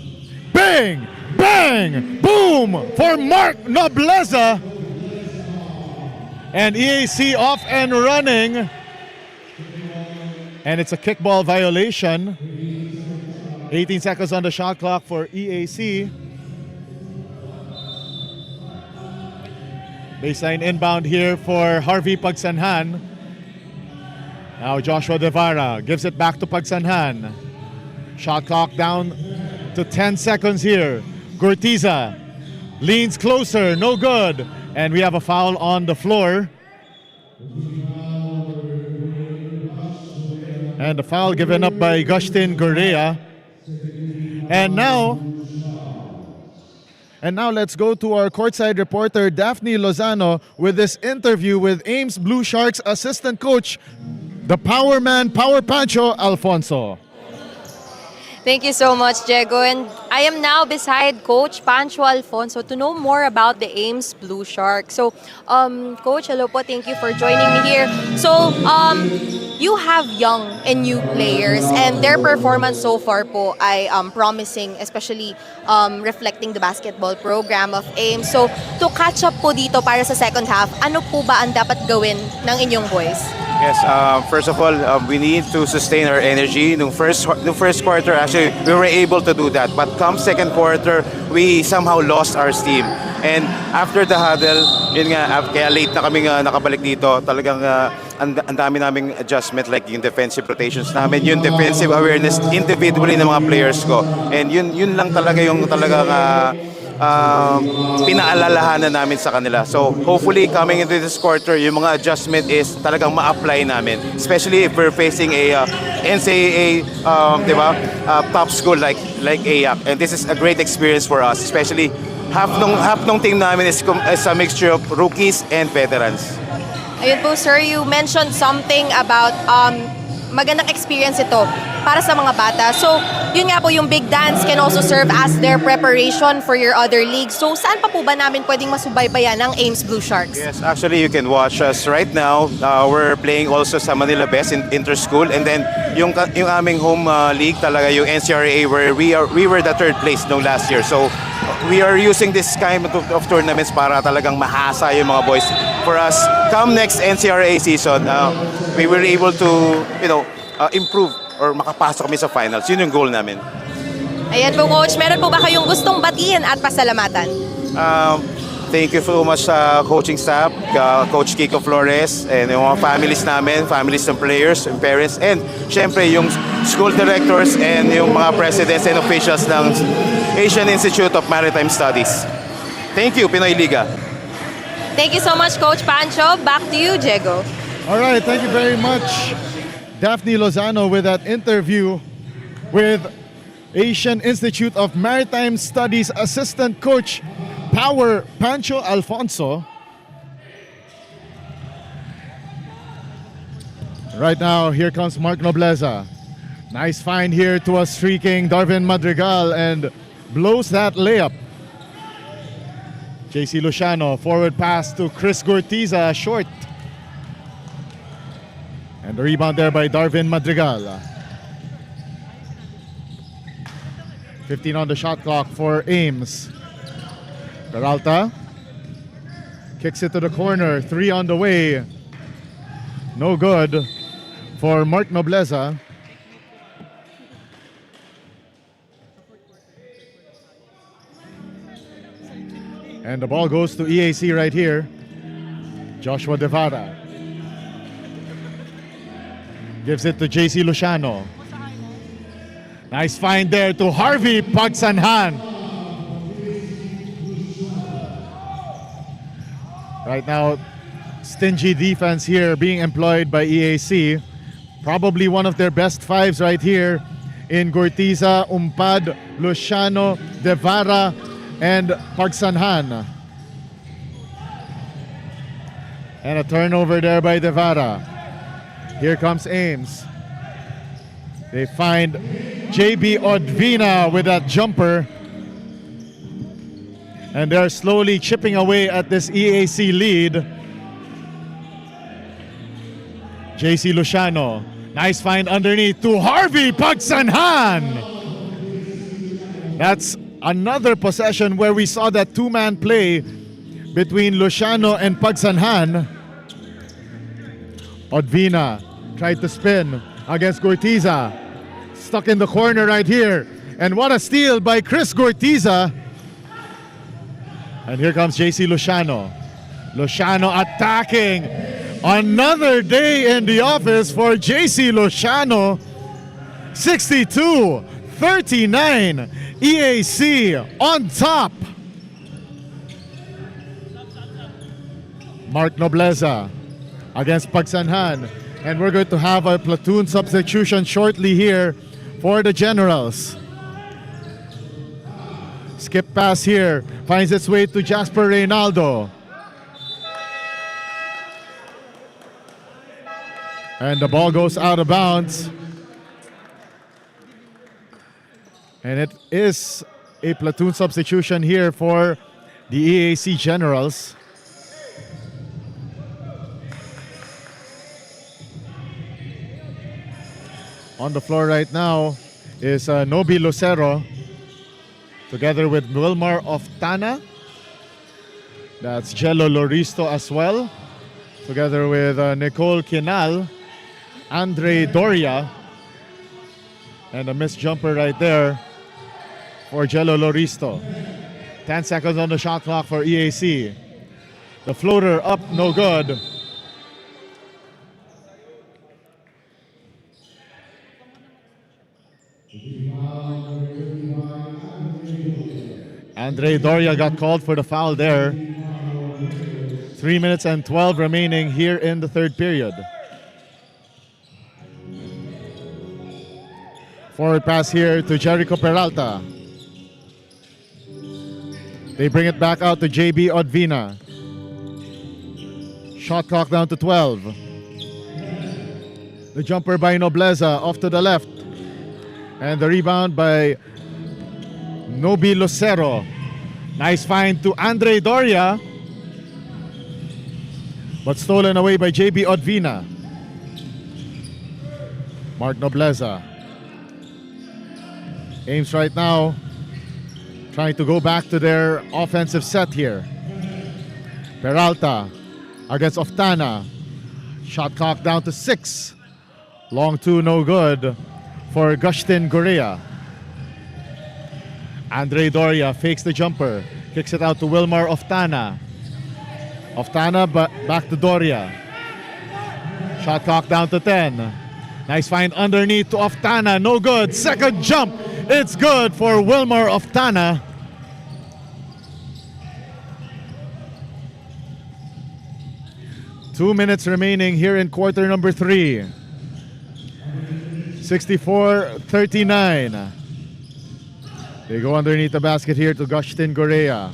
bang, bang, boom for Mark Nobleza. And EAC off and running. And it's a kickball violation. 18 seconds on the shot clock for EAC. Baseline inbound here for Harvey Pagsanhan. Now Joshua Devara gives it back to Pagsanhan. Shot clock down to 10 seconds here. Gortiza leans closer, no good. And we have a foul on the floor. And the foul given up by Gustin Gorea. And now let's go to our courtside reporter Daphne Lozano with this interview with Ames Blue Sharks assistant coach, the power man, Power Pancho Alfonso. Thank you so much, Diego. And I am now beside Coach Pancho Alfonso to know more about the Ames Blue Sharks. So, Coach, hello po. Thank you for joining me here. So, you have young and new players, and their performance so far po ay promising, especially reflecting the basketball program of Ames. So, to catch up po dito para sa second half, ano po ba ang dapat gawin ng inyong boys? Yes, first of all, we need to sustain our energy. The first quarter, actually, we were able to do that. But come second quarter, we somehow lost our steam. And after the huddle, yun nga, kaya late na kami nakabalik dito. Talagang ang dami naming adjustment, like yung defensive rotations namin, yung defensive awareness individually ng mga players ko. And yun lang talaga yung talagang pinaalalahanan namin sa kanila. So hopefully coming into this quarter, yung mga adjustment is talagang ma-apply namin. Especially if we're facing a NCAA di ba? Top school like AYAC. And this is a great experience for us. Especially half nung team namin is a mixture of rookies and veterans. Ayun po, sir, you mentioned something about magandang experience ito para sa mga bata. So, yun nga po, yung Big Dance can also serve as their preparation for your other leagues. So, saan pa po ba namin pwedeng masubaybayan ng Ames Blue Sharks? Yes, actually, you can watch us right now. We're playing also sa Manila Best in inter-school. And then, yung aming home league talaga, yung NCRA, where we were the third place no last year. So, we are using this kind of tournaments para talagang mahasa yung mga boys. For us, come next NCRA season, we were able to, improve or makapasok kami sa finals. Yun yung goal namin. Ayan po, Coach. Meron po ba kayong gustong batiin at pasalamatan? Thank you so much sa coaching staff, Coach Kiko Flores, and yung mga families namin, families ng players and parents, and syempre yung school directors and yung mga presidents and officials ng Asian Institute of Maritime Studies. Thank you, Pinoy Liga. Thank you so much, Coach Pancho. Back to you, Diego. All right, thank you very much, Daphne Lozano, with that interview with Asian Institute of Maritime Studies Assistant Coach Power Pancho Alfonso. Right now, here comes Mark Nobleza. Nice find here to a streaking Darvin Madrigal and blows that layup. JC Luciano, forward pass to Chris Gortiza, short. And the rebound there by Darvin Madrigal. 15 on the shot clock for Ames. Peralta kicks it to the corner. 3 on the way. No good for Mark Nobleza. And the ball goes to EAC right here. Joshua Devara gives it to JC Luciano. Nice find there to Harvey Pagsanhan. Right now, stingy defense here being employed by EAC. Probably one of their best fives right here in Gortiza, Umpad, Luciano, Devara, and Pagsanhan. And a turnover there by Devara. Here comes Ames. They find JB Odvina with that jumper. And they're slowly chipping away at this EAC lead. JC Luciano. Nice find underneath to Harvey Pagsanhan. That's another possession where we saw that two-man play between Luciano and Pagsanhan. Odvina tried to spin against Gortiza. Stuck in the corner right here. And what a steal by Chris Gortiza. And here comes JC Luciano. Luciano attacking. Another day in the office for JC Luciano. 62-39. EAC on top. Mark Nobleza against Pagsanhan. And we're going to have a platoon substitution shortly here for the Generals. Skip pass here. Finds its way to Jasper Reynaldo. And the ball goes out of bounds. And it is a platoon substitution here for the EAC Generals. On the floor right now is Nobi Lucero together with Wilmar Oftana. That's Jello Loristo as well. together with Nicole Quinal, Andre Doria, and a missed jumper right there for Jello Loristo. 10 seconds on the shot clock for EAC. The floater up, no good. Andre Doria got called for the foul there. 3 minutes and 12 remaining here in the third period. Forward pass here to Jericho Peralta. They bring it back out to JB Odvina. Shot clock down to 12. The jumper by Nobleza off to the left. And the rebound by Nobi Lucero. Nice find to Andre Doria. But stolen away by JB Odvina. Mark Nobleza. Ames right now trying to go back to their offensive set here. Peralta against Oftana. Shot clock down to 6. Long two, no good for Gustin Gorea. Andre Doria fakes the jumper. Kicks it out to Wilmar Oftana. Oftana back to Doria. Shot clock down to 10. Nice find underneath to Oftana. No good. Second jump. It's good for Wilmar Oftana. Two minutes remaining here in quarter number 3. 64-39. They go underneath the basket here to Gustin Gorea.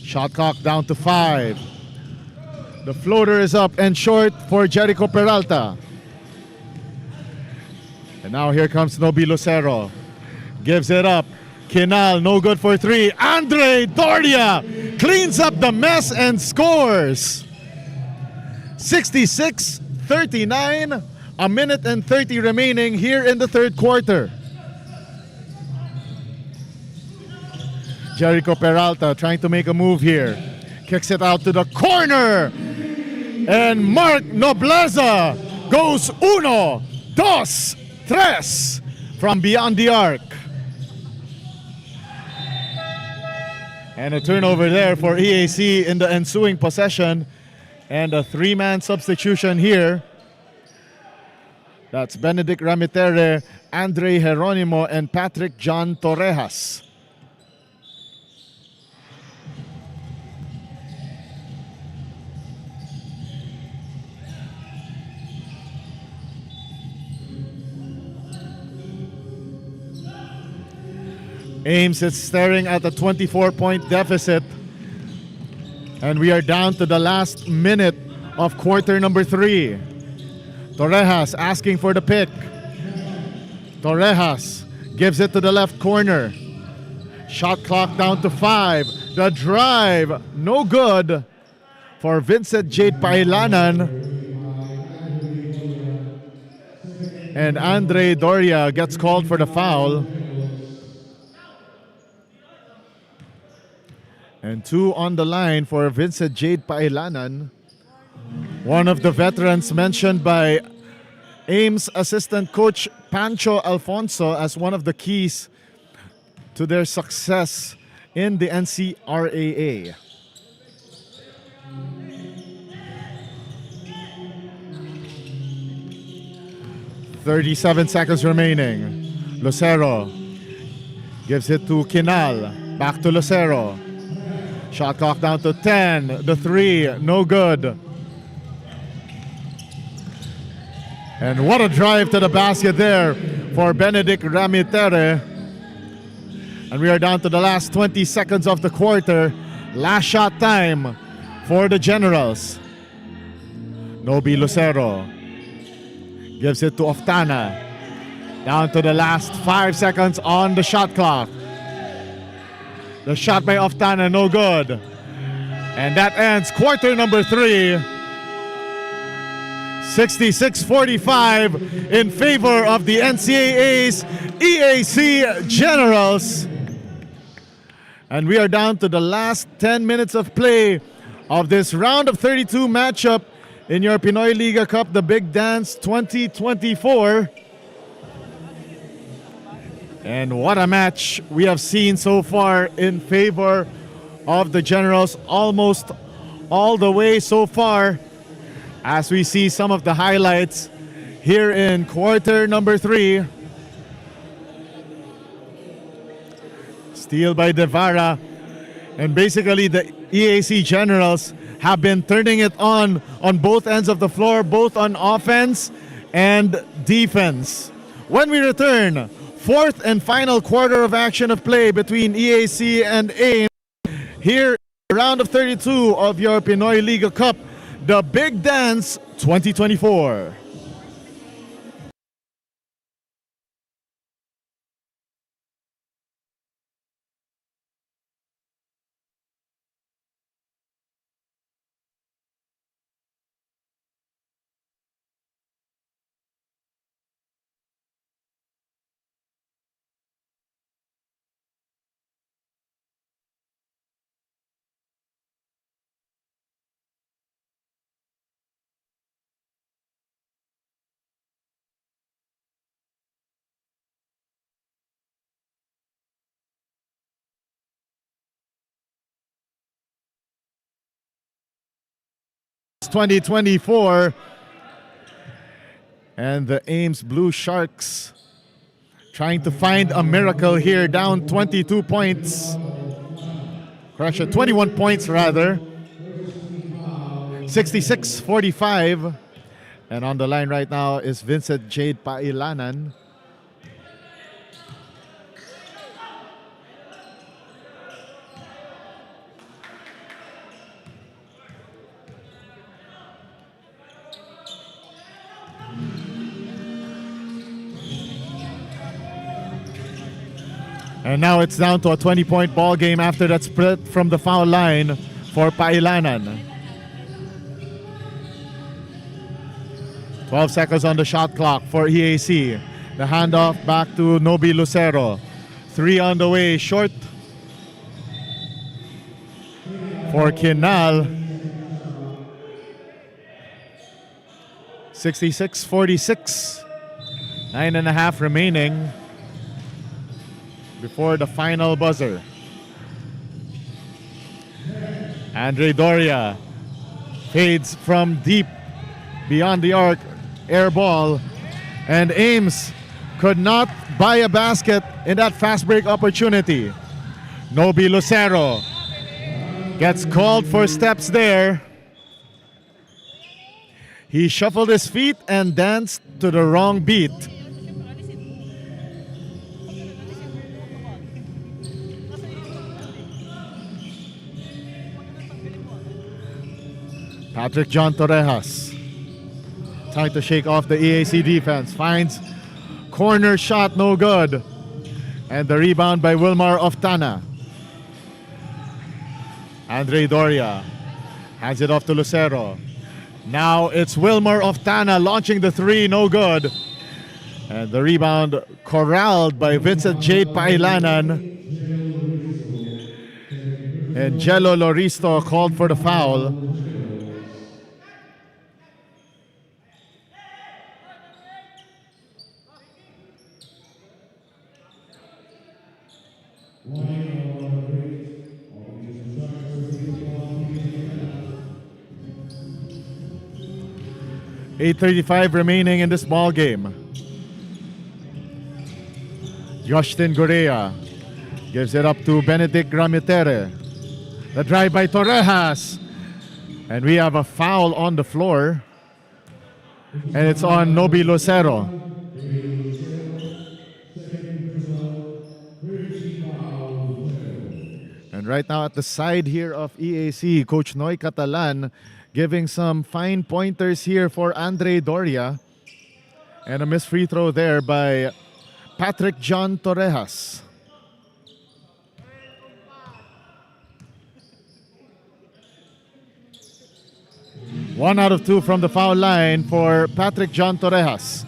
Shot clock down to 5. The floater is up and short for Jericho Peralta. And now here comes Nobi Lucero. Gives it up. Quinal, no good for 3. Andre Doria cleans up the mess and scores. 66-39. A minute and 30 remaining here in the third quarter. Jericho Peralta trying to make a move here. Kicks it out to the corner. And Mark Nobleza goes 1, 2, 3 from beyond the arc. And a turnover there for EAC in the ensuing possession. And a 3-man substitution here. That's Benedict Ramitere, Andre Geronimo, and Patrick John Torrejas. Ames is staring at a 24-point deficit. And we are down to the last minute of quarter number 3. Torrejas asking for the pick. Torrejas gives it to the left corner. Shot clock down to 5. The drive, no good for Vincent Jade Pailanan. And Andre Doria gets called for the foul. And 2 on the line for Vincent Jade Pailanan. One of the veterans mentioned by Ames assistant coach Pancho Alfonso as one of the keys to their success in the NCRAA. "37 seconds remaining. Lucero gives it to Quinal. Back to Lucero. Shot clock down to 10. The 3, no good. And what a drive to the basket there for Benedict Ramitere. And we are down to the last 20 seconds of the quarter. Last shot time for the Generals. Nobi Lucero gives it to Oftana. Down to the last 5 seconds on the shot clock. The shot by Oftana, no good. And that ends quarter number 3. 66-45 in favor of the NCAA's EAC Generals. And we are down to the last 10 minutes of play of this round of 32 matchup in your Pinoy Liga Cup, the Big Dance 2024. And what a match we have seen so far in favor of the Generals, almost all the way so far, as we see some of the highlights here in quarter number 3. Steal by Devara, and basically the EAC Generals have been turning it on both ends of the floor, both on offense and defense. When we return, fourth and final quarter of action of play between EAC and AIM here in the round of 32 of your Pinoy Liga Cup, the Big Dance 2024. #2024, and the Ames Blue Sharks trying to find a miracle here, down 22 points. Correction, 21 points rather. 66-45. And on the line right now is Vincent Jade Pailanan. And now it's down to a 20-point ball game after that split from the foul line for Pailanan. 12 seconds on the shot clock for EAC. The handoff back to Nobi Lucero. 3 on the way, short for Kinal. 66-46. 9.5 remaining before the final buzzer. Andre Doria fades from deep beyond the arc, air ball, and Ames could not buy a basket in that fast break opportunity. Nobi Lucero gets called for steps there. He shuffled his feet and danced to the wrong beat. Patrick John Torrejas trying to shake off the EAC defense. Finds corner shot, no good. And the rebound by Wilmar Oftana. Andre Doria hands it off to Lucero. Now it's Wilmar Oftana launching the 3, no good. And the rebound corralled by Vincent Jade Pailanan. And Jello Loristo called for the foul. .835 remaining in this ball game. Justin Gorea gives it up to Benedict Gramitere. The drive by Torrejas. And we have a foul on the floor. And it's on Nobi Lucero. And right now at the side here of EAC, Coach Noy Catalan giving some fine pointers here for Andre Doria. And a missed free throw there by Patrick John Torrejas. One out of 2 from the foul line for Patrick John Torrejas.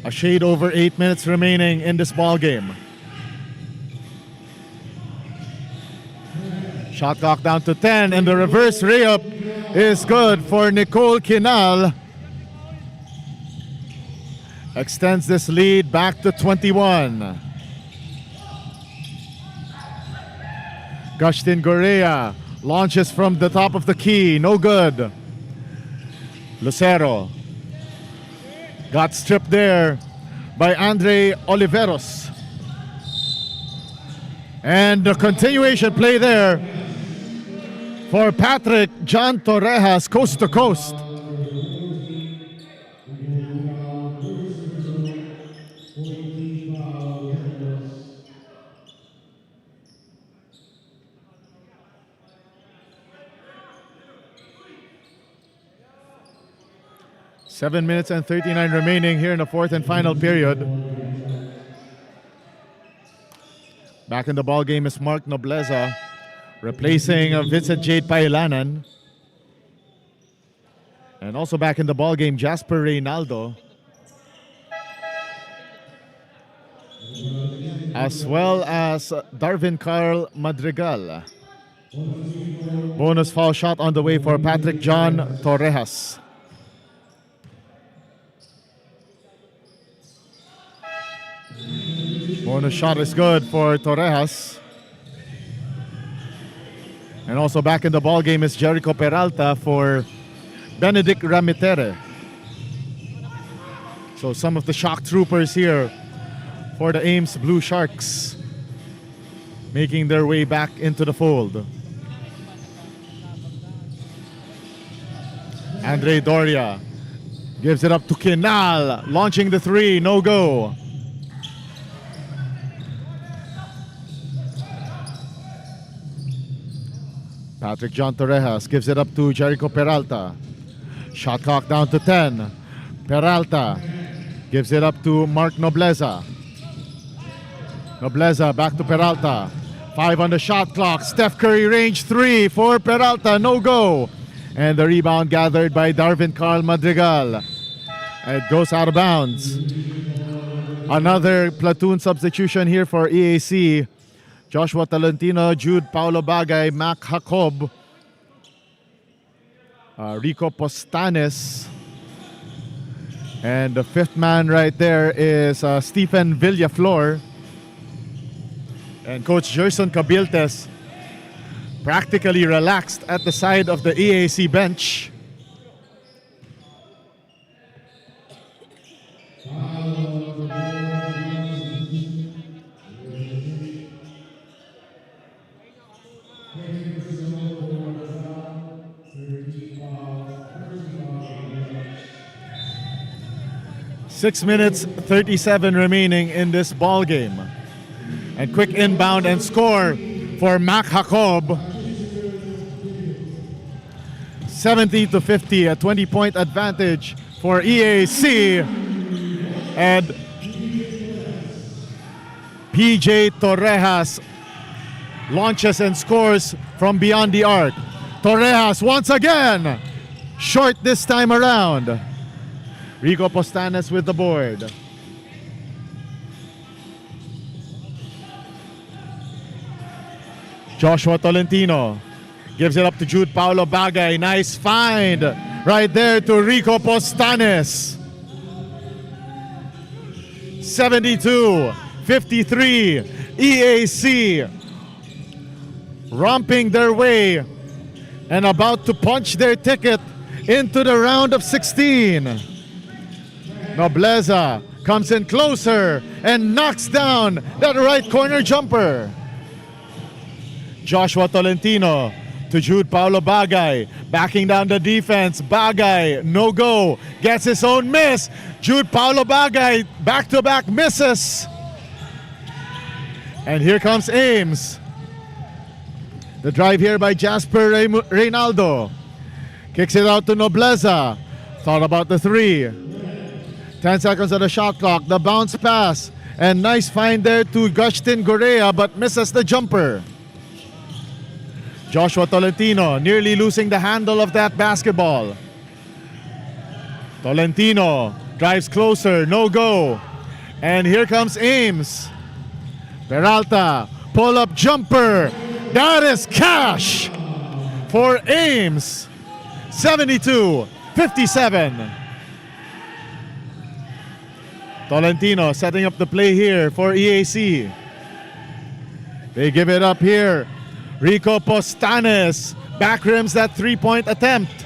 A shade over 8 minutes remaining in this ball game. Shot clock down to 10, and the reverse layup is good for Nicole Kinal. Extends this lead back to 21. Gustin Gorea launches from the top of the key, no good. Lucero got stripped there by Andre Oliveros. And the continuation play there for Patrick John Torrejas, coast to coast. Seven minutes and 39 remaining here in the fourth and final period. Back in the ball game is Mark Nobleza, replacing Vincent Jade Pailanan. And also back in the ball game, Jasper Reynaldo. As well as Darvin Carl Madrigal. Bonus foul shot on the way for Patrick John Torrejas. Bonus shot is good for Torrejas. And also back in the ball game is Jericho Peralta for Benedict Ramitere. So some of the shock troopers here for the Ames Blue Sharks making their way back into the fold. Andre Doria gives it up to Kinal, launching the three, no go. Patrick John Torrejas gives it up to Jericho Peralta. Shot clock down to 10. Peralta gives it up to Mark Nobleza. Nobleza back to Peralta. 5 on the shot clock. Steph Curry range 3 for Peralta, no go. And the rebound gathered by Darvin Carl Madrigal. It goes out of bounds. Another platoon substitution here for EAC. Joshua Tolentino, Jude Paulo Bagay, Mac Jacob, Rico Postanes, and the fifth man right there is Stephen Villaflor. And Coach Gerson Cabiltes practically relaxed at the side of the EAC bench. Six minutes, 37 remaining in this ball game. And quick inbound and score for Mac Jacob. 70-50, a 20-point advantage for EAC. And PJ Torrejas launches and scores from beyond the arc. Torrejas once again, short this time around. Rico Postanes with the board. Joshua Tolentino gives it up to Jude Paulo Bagay. Nice find right there to Rico Postanes. 72-53, EAC romping their way and about to punch their ticket into the round of 16. Nobleza comes in closer and knocks down that right corner jumper. Joshua Tolentino to Jude Paulo Bagay, backing down the defense. Bagay, no go, gets his own miss. Jude Paulo Bagay, back-to-back misses. And here comes Ames. The drive here by Jasper Reynaldo. Kicks it out to Nobleza. Thought about the three. 10 seconds on the shot clock. The bounce pass. And nice find there to Gustin Gorea, but misses the jumper. Joshua Tolentino nearly losing the handle of that basketball. Tolentino drives closer, no go. And here comes Ames. Peralta, pull-up jumper. That is cash for Ames. 72-57. Tolentino setting up the play here for EAC. They give it up here. Rico Postanes back rims that three-point attempt.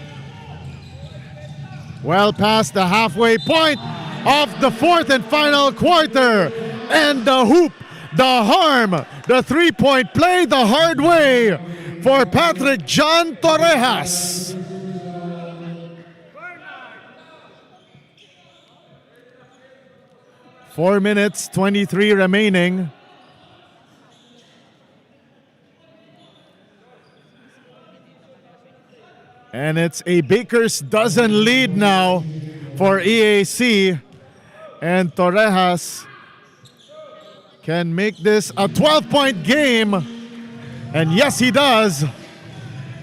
Well past the halfway point of the fourth and final quarter. And the hoop, the harm, the three-point play the hard way for Patrick John Torrejas. Four minutes, 23 remaining. And it's a baker's dozen lead now for EAC. And Torrejas can make this a 12-point game. And yes, he does.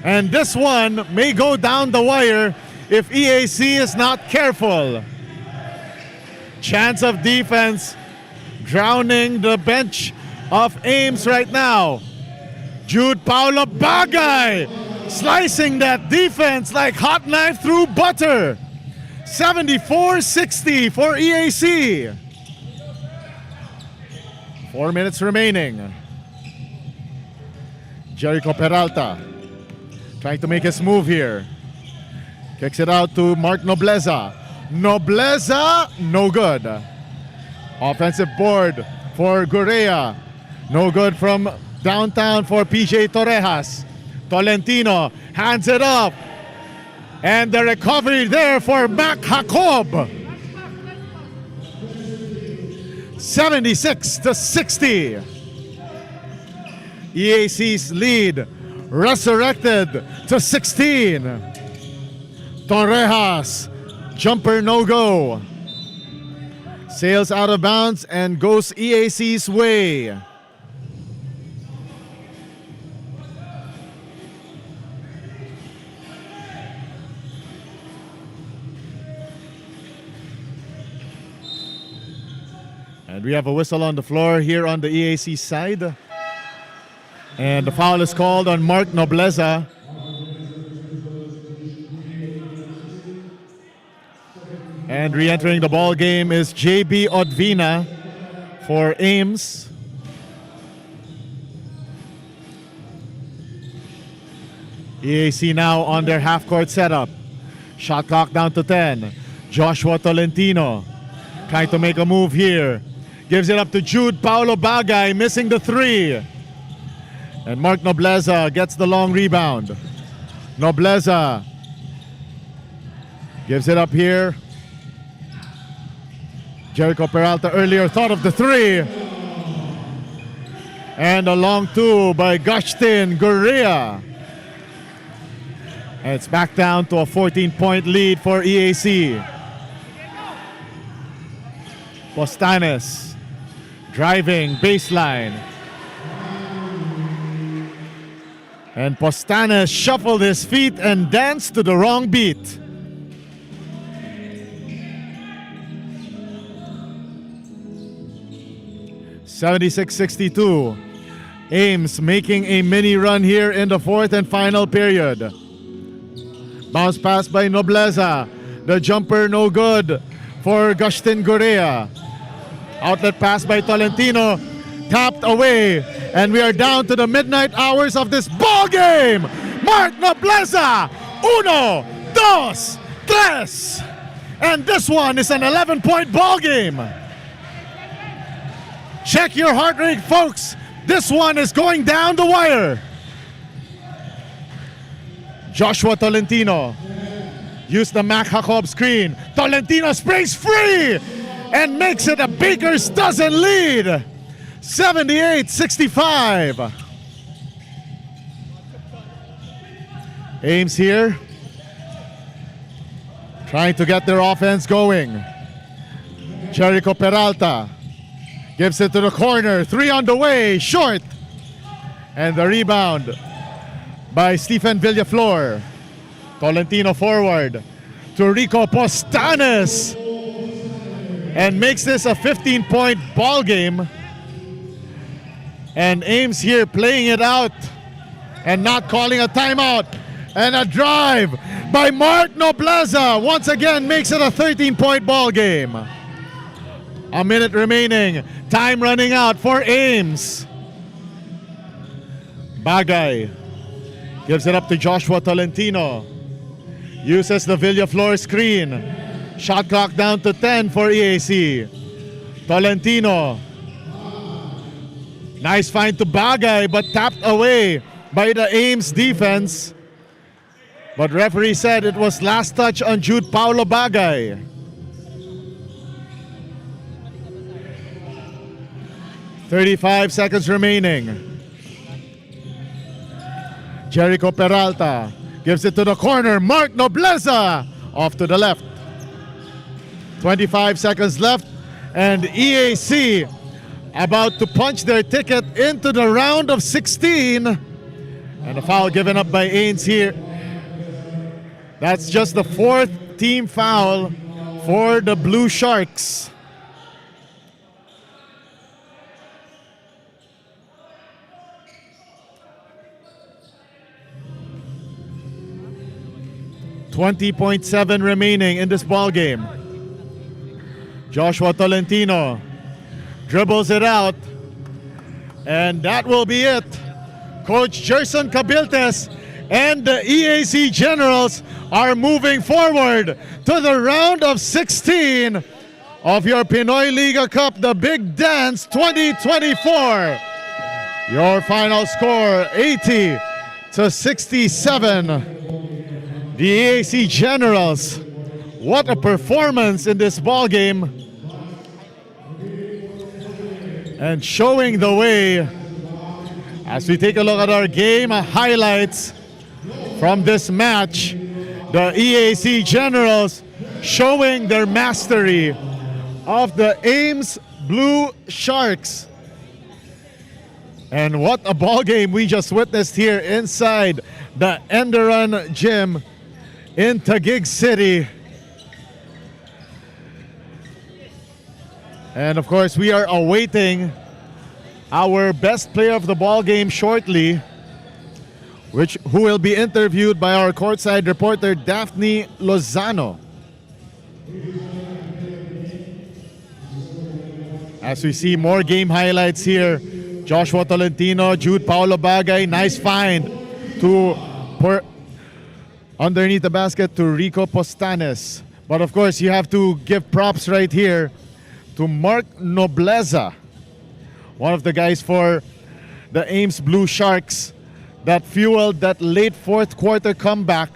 And this one may go down the wire if EAC is not careful. Chance of defense drowning the bench of Ames right now. Jude Paulo Bagay slicing that defense like hot knife through butter. 74-60 for EAC. 4 minutes remaining. Jericho Peralta trying to make his move here. Kicks it out to Mark Nobleza. Nobleza, no good. Offensive board for Gurea. No good from downtown for PJ Torrejas. Tolentino hands it up. And the recovery there for Mac Jacob. 76-60. EAC's lead resurrected to 16. Torrejas, jumper no go. Sails out of bounds and goes EAC's way. And we have a whistle on the floor here on the EAC side. And the foul is called on Mark Nobleza. And re-entering the ball game is JB Odvina for Ames. EAC now on their half-court setup. Shot clock down to 10. Joshua Tolentino trying to make a move here. Gives it up to Jude Paulo Bagay, missing the three. And Mark Nobleza gets the long rebound. Nobleza gives it up here. Jericho Peralta earlier thought of the three. And a long two by Gustin Gurea. And it's back down to a 14-point lead for EAC. Postanes driving baseline. And Postanes shuffled his feet and danced to the wrong beat. (76-62). Ames making a mini run here in the fourth and final period. Bounce pass by Nobleza. The jumper no good for Gustin Gurea. Outlet pass by Tolentino. Tapped away. And we are down to the midnight hours of this ball game. Mark Nobleza. 1, 2, 3. And this one is an 11-point ball game. Check your heart rate, folks. This one is going down the wire. Joshua Tolentino. Use the Mac Jacob screen. Tolentino springs free and makes it a baker's dozen lead. 78-65. Ames here. Trying to get their offense going. Jericho Peralta gives it to the corner. Three on the way. Short. And the rebound by Stephen Villaflor. Tolentino forward to Rico Postanes. And makes this a 15-point ball game. And Ames here playing it out and not calling a timeout. And a drive by Mark Nobleza once again makes it a 13-point ball game. A minute remaining. Time running out for Ames. Bagay gives it up to Joshua Tolentino. Uses the Villaflor screen. Shot clock down to 10 for EAC. Tolentino. Nice find to Bagay but tapped away by the Ames defense. But referee said it was last touch on Jude Paulo Bagay. "35 seconds remaining. Jericho Peralta gives it to the corner. Mark Nobleza off to the left. 25 seconds left, and EAC about to punch their ticket into the round of 16. And a foul given up by Ains here. That's just the fourth team foul for the Blue Sharks. .7 remaining in this ball game. Joshua Tolentino dribbles it out, and that will be it. Coach Gerson Cabiltes and the EAC Generals are moving forward to the round of 16 of your Pinoy Liga Cup, the Big Dance 2024. Your final score, 80-67. The EAC Generals, what a performance in this ball game. And showing the way as we take a look at our game highlights from this match. The EAC Generals showing their mastery of the Ames Blue Sharks. And what a ball game we just witnessed here inside the Enderun Gym in Taguig City. And of course, we are awaiting our best player of the ball game shortly, who will be interviewed by our courtside reporter Daphne Lozano. As we see more game highlights here, Joshua Tolentino, Jude Paulo Bagay, nice find to underneath the basket to Rico Postanes. But of course, you have to give props right here to Mark Nobleza, one of the guys for the Ames Blue Sharks that fueled that late fourth quarter comeback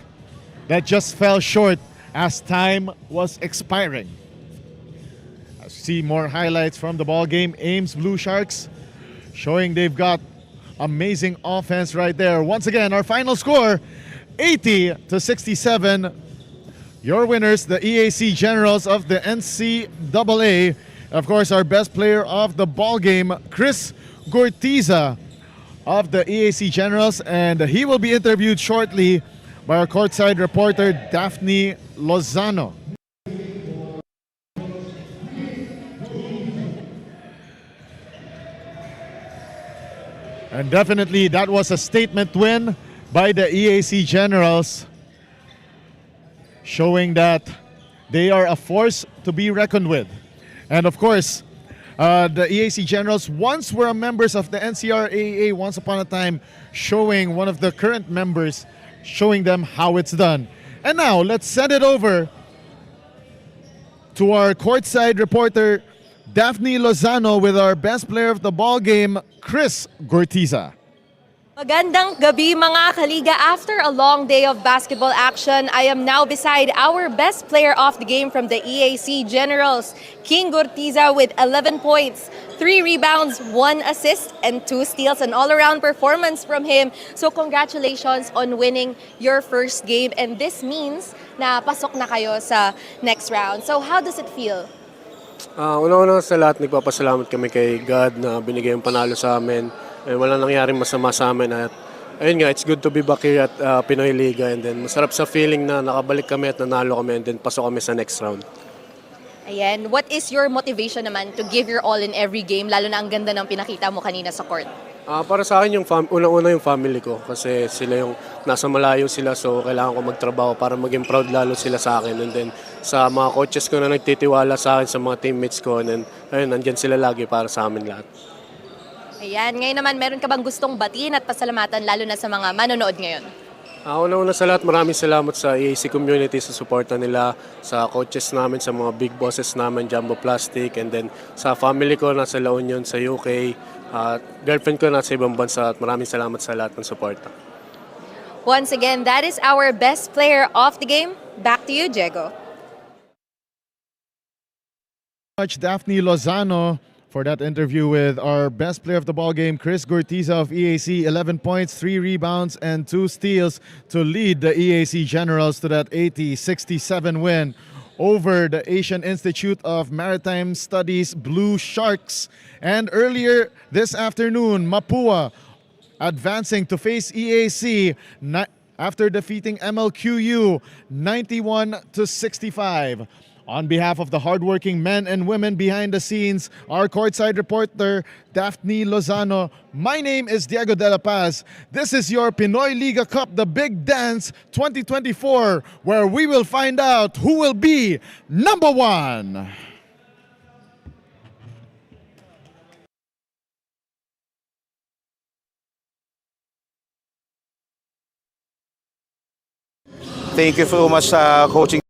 that just fell short as time was expiring. As you see more highlights from the ball game, Ames Blue Sharks showing they've got amazing offense right there. Once again, our final score, 80-67. Your winners, the EAC Generals of the NCAA. Of course, our best player of the ball game, Chris Gortiza of the EAC Generals, and he will be interviewed shortly by our courtside reporter, Daphne Lozano. And definitely that was a statement win by the EAC Generals, showing that they are a force to be reckoned with. And of course, the EAC Generals once were members of the NCRAA once upon a time, showing one of the current members, showing them how it's done. And now, let's send it over to our courtside reporter, Daphne Lozano, with our best player of the ball game, Chris Gortiza. Magandang gabi mga kaliga. After a long day of basketball action, I am now beside our best player of the game from the EAC Generals, King Gortiza, with 11 points, 3 rebounds, 1 assist, and 2 steals. An all-around performance from him. So congratulations on winning your first game. And this means na pasok na kayo sa next round. So how does it feel? Una-una sa lahat, nagpapasalamat kami kay God na binigay yung panalo sa amin. Wala nangyaring masama sa amin at ayun nga, it's good to be back here at Pinoy Liga, and then masarap sa feeling na nakabalik kami at nanalo kami and then pasok kami sa next round. Ayan, what is your motivation naman to give your all in every game, lalo na ang ganda ng pinakita mo kanina sa court? Para sa akin, unang-una yung family ko kasi sila yung nasa malayo sila, so kailangan ko magtrabaho para maging proud lalo sila sa akin. And then sa mga coaches ko na nagtitiwala sa akin, sa mga teammates ko, and then ayun, nandyan sila lagi para sa amin lahat. Ayan, ngayon naman meron ka bang gustong batiin at pasalamatan lalo na sa mga manonood ngayon? Una-una sa lahat, maraming salamat sa EAC community sa suporta nila, sa coaches namin, sa mga big bosses namin, Jumbo Plastic, and then sa family ko nasa La Union, sa UK, at girlfriend ko nasa ibang bansa, at maraming salamat sa lahat ng suporta. Once again, that is our best player of the game. Back to you, Diego. Much Daphne Lozano for that interview with our best player of the ball game, Chris Gortiza of EAC. 11 points, 3 rebounds, and 2 steals to lead the EAC Generals to that 80-67 win over the Asian Institute of Maritime Studies Blue Sharks. And earlier this afternoon, Mapua advancing to face EAC after defeating MLQU 91-65. On behalf of the hardworking men and women behind the scenes, our courtside reporter, Daphne Lozano, my name is Diego De La Paz. This is your Pinoy Liga Cup, the Big Dance 2024, where we will find out who will be number one. Thank you so much sa coaching